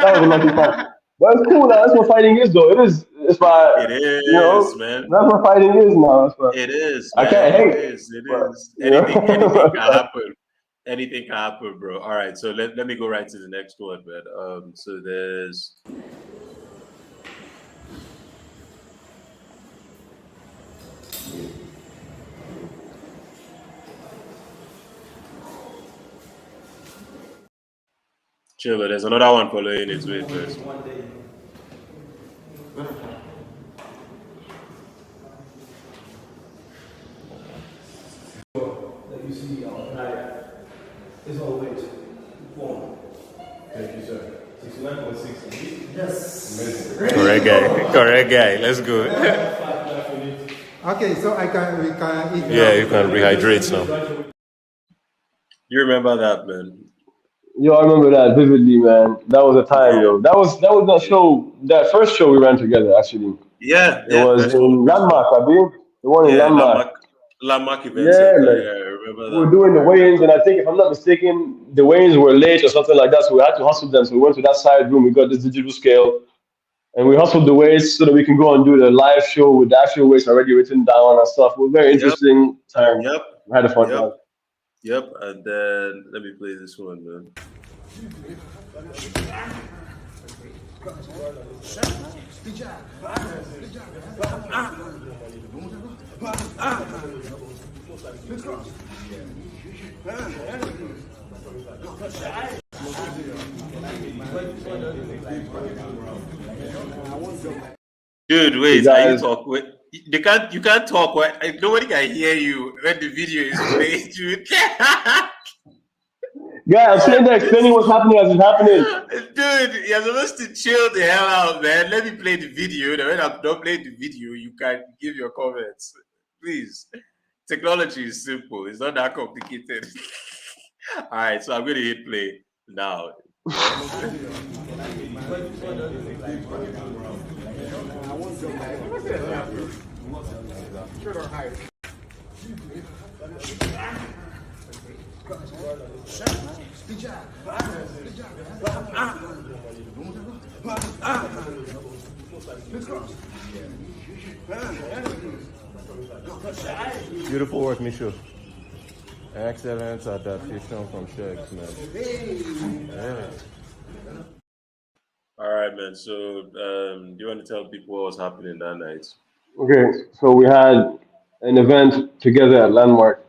That was a lucky fight. But it's cool. That's what fighting is, though. It is. It's why It is, man. That's what fighting is now. That's why. It is. I can't hate. It is. Anything can happen. Anything can happen, bro. All right, so let me go right to the next one, man. So there's chill, but there's another one following it. Wait first. That you see on night is always form. Thank you, sir. 69.6. Yes. Amazing. Correct guy. Let's go. Okay, so we can eat. Yeah, you can rehydrate now. You remember that, man? Yo, I remember that vividly, man. That was a time, yo. That was that show, that first show we ran together, actually. Yeah. It was in Landmark, I believe. The one in Landmark. Landmark event. Yeah, Center. man. Yeah, I remember that. We were doing the weigh-ins, and I think, if I'm not mistaken, the weigh-ins were late or something like that, so we had to hustle them. So we went to that side room, we got this digital scale, and we hustled the weights so that we can go and do the live show with the actual weights already written down and stuff. It was a very interesting time. Yep. We had a fun time. Yep. And then let me play this one, man. Dude, wait, You are you guys- talk? Wait, you can't talk. Nobody can hear you when the video is playing, dude. Yeah, I'm sitting there explaining what's happening as it's happening. Dude, you're supposed to chill the hell out, man. Let me play the video. Then when I'm done playing the video, you can give your comments. Please. Technology is simple. It's not that complicated. All right, so I'm going to hit play now. Beautiful work, Micho. Excellent adaptation from Shex, man. Yeah. All right, man. So, do you want to tell people what was happening that night? Okay, so we had an event together at Landmark,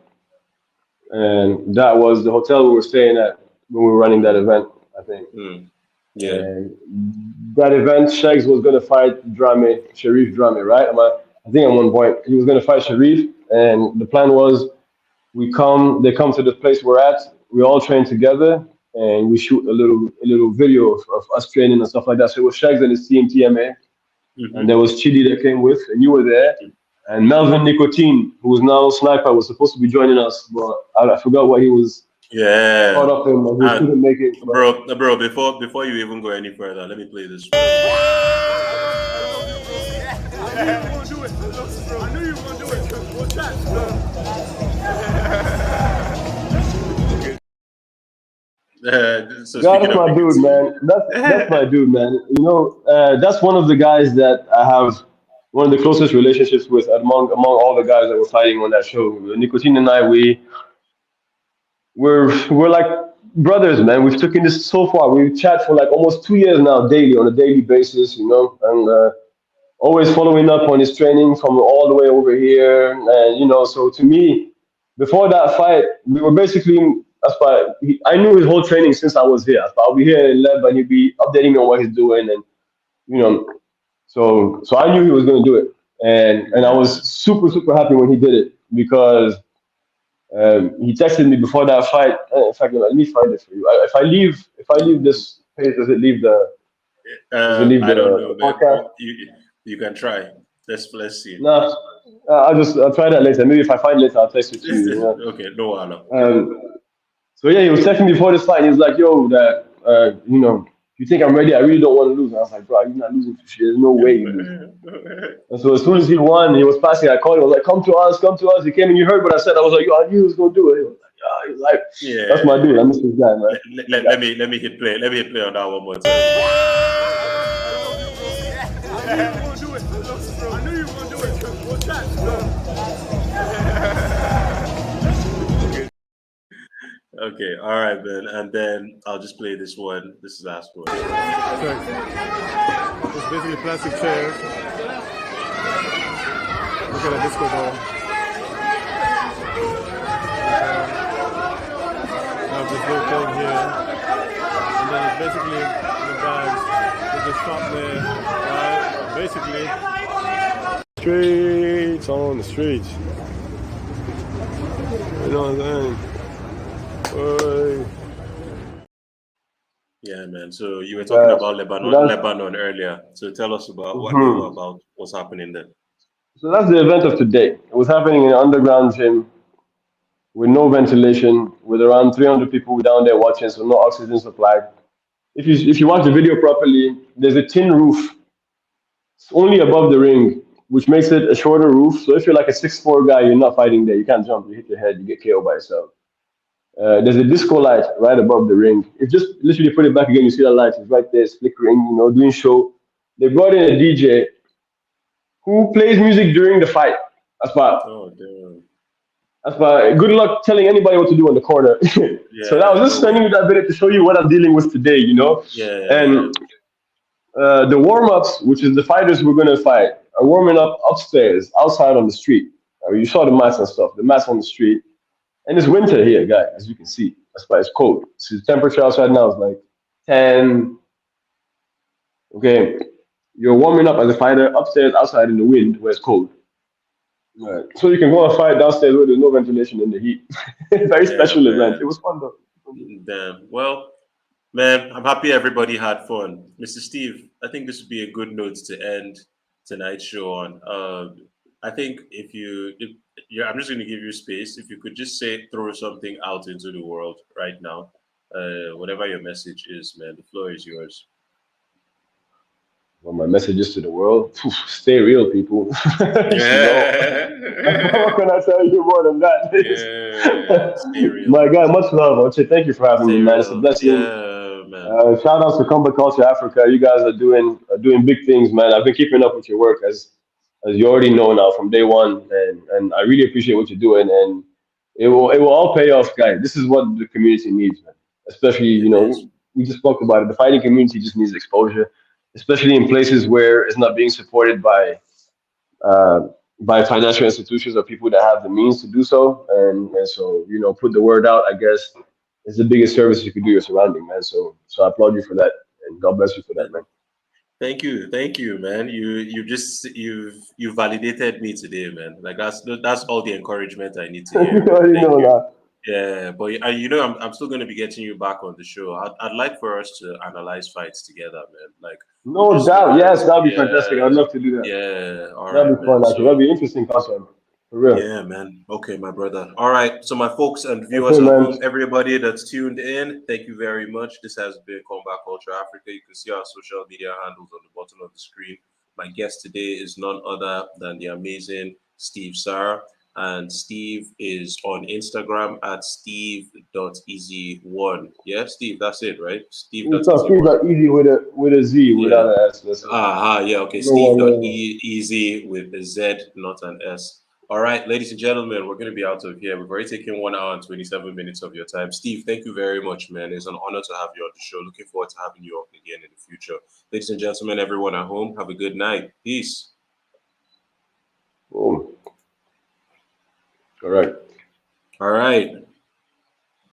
and that was the hotel we were staying at when we were running that event, I think. Yeah. And that event, Shags was going to fight Sharif Drame, right? I think at one point he was going to fight Sharif, and the plan was they come to the place we're at, we all train together, and we shoot a little video of us training and stuff like that. So it was Shags and his team, TMA, and there was Chidi that came with, and you were there, and Melvin Nicotine, who is now Sniper, was supposed to be joining us, but I forgot what he was caught up in, and he couldn't make it. Bro, before you even go any further, let me play this. So Yeah, that's my dude, man. That's my dude, man. You know, that's one of the guys that I have one of the closest relationships with among all the guys that were fighting on that show. Nicotine and I, we're like brothers, man. We've taken this so far. We've chat for like almost 2 years now, daily on a daily basis, you know, and always following up on his training from all the way over here. And you know, so to me, before that fight, we were basically I knew his whole training since I was here. I'll be here in Lebanon, he'd be updating me on what he's doing, and you know, so I knew he was going to do it, and I was super happy when he did it because he texted me before that fight. In fact, let me find it for you. If I leave this page, does it leave the I don't know, man. podcast? You can try. Let's see. No, I'll try that later. Maybe if I find it later, I'll text it to you. You know? Okay, no one. So yeah, he was texting me before this fight. He was like, "Yo, that you know, you think I'm ready? I really don't want to lose." And I was like, "Bro, you're not losing to shit. There's no way you lose." And so as soon as he won, he was passing. I called him. I was like, "Come to us, come to us." He came and you heard what I said. I was like, "Yo, I knew he was gonna do it." He was like, "Yeah." He was like, Yeah, "That's my dude. I miss this guy, man." Let me hit play. Let me hit play on that one more time. Okay, all right, man. And then I'll just play this one. This is the last one. It's basically plastic chairs. Look at the disco ball. Have this little thing here. And then it's basically the bags with the shop there. Right? Basically, streets on the streets. You know what I'm saying? Hey. Yeah, man. So you were talking about Lebanon earlier. So tell us about what you know about what's happening there. So that's the event of today. It was happening in an underground gym with no ventilation, with around 300 people down there watching, so no oxygen supply. If you watch the video properly, there's a tin roof. It's only above the ring, which makes it a shorter roof. So if you're like a 6'4" guy, you're not fighting there. You can't jump. You hit your head. You get KO by yourself. There's a disco light right above the ring. If just literally put it back again, you see the light. It's right there, it's flickering, you know, doing show. They brought in a DJ who plays music during the fight. That's why. Oh, damn. That's why. Good luck telling anybody what to do on the corner. So that was just sending you that video to show you what I'm dealing with today, you know. And the warm-ups, which is the fighters we're gonna fight, are warming up upstairs, outside on the street. You saw the mats and stuff. The mats on the street, and it's winter here, guys. As you can see, that's why it's cold. So the temperature outside now is like 10. Okay, you're warming up as a fighter upstairs, outside in the wind where it's cold. Right. So you can go and fight downstairs where there's no ventilation in the heat. Very Yeah, special event. It man. was fun though. Damn. Well, man, I'm happy everybody had fun. Mr. Steve, I think this would be a good note to end tonight's show on. I think if yeah, I'm just going to give you space. If you could just throw something out into the world right now, whatever your message is, man, the floor is yours. Well, my messages to the world: phew, stay real, people. You know, what Yeah. can I tell you more than that? Yeah. Stay real. My guy, much love. Oche. Thank you for having me, Stay man. It's a real. blessing. Yeah, man. Shout outs to Combat Culture Africa. You guys are doing big things, man. I've been keeping up with your work as you already know now from day one, and I really appreciate what you're doing, and it will all pay off, guys. This is what the community needs, man. Especially, It is. we just spoke about it. The fighting community just needs exposure, especially in places where it's not being supported uh, by financial institutions or people that have the means to do so. And so, put the word out, I guess, is the biggest service you could do your surrounding, man. So I applaud you for that. And God bless you for that, man. Thank you, man. You validated me today, man. Like that's all the encouragement I need to hear, You man. already Thank know you. that. Yeah, but I'm still going to be getting you back on the show. I'd like for us to analyze fights together, man. Like we'll No just look doubt. at Yes, that'd be fantastic. I'd yeah, love to do that. yeah. All right, That'd be man. fun, actually. That'd So be interesting concept. For real. yeah, man. Okay, my brother. All right. So, my folks and viewers Okay, at man. home, everybody that's tuned in, thank you very much. This has been Combat Culture Africa. You can see our social media handles on the bottom of the screen. My guest today is none other than the amazing Steve Sara. And Steve is on Instagram at steve.easy1. Yeah, Steve, that's it, right? It's not Steve Steve.easy1. that easy with a Z Yeah. without an S. Listen. Yeah, okay. No one, no one. Steve.easy with a Z, not an S. All right, ladies and gentlemen, we're going to be out of here. We've already taken 1 hour and 27 minutes of your time. Steve, thank you very much, man. It's an honor to have you on the show. Looking forward to having you on again in the future. Ladies and gentlemen, everyone at home, have a good night. Peace. Boom. All right. All right.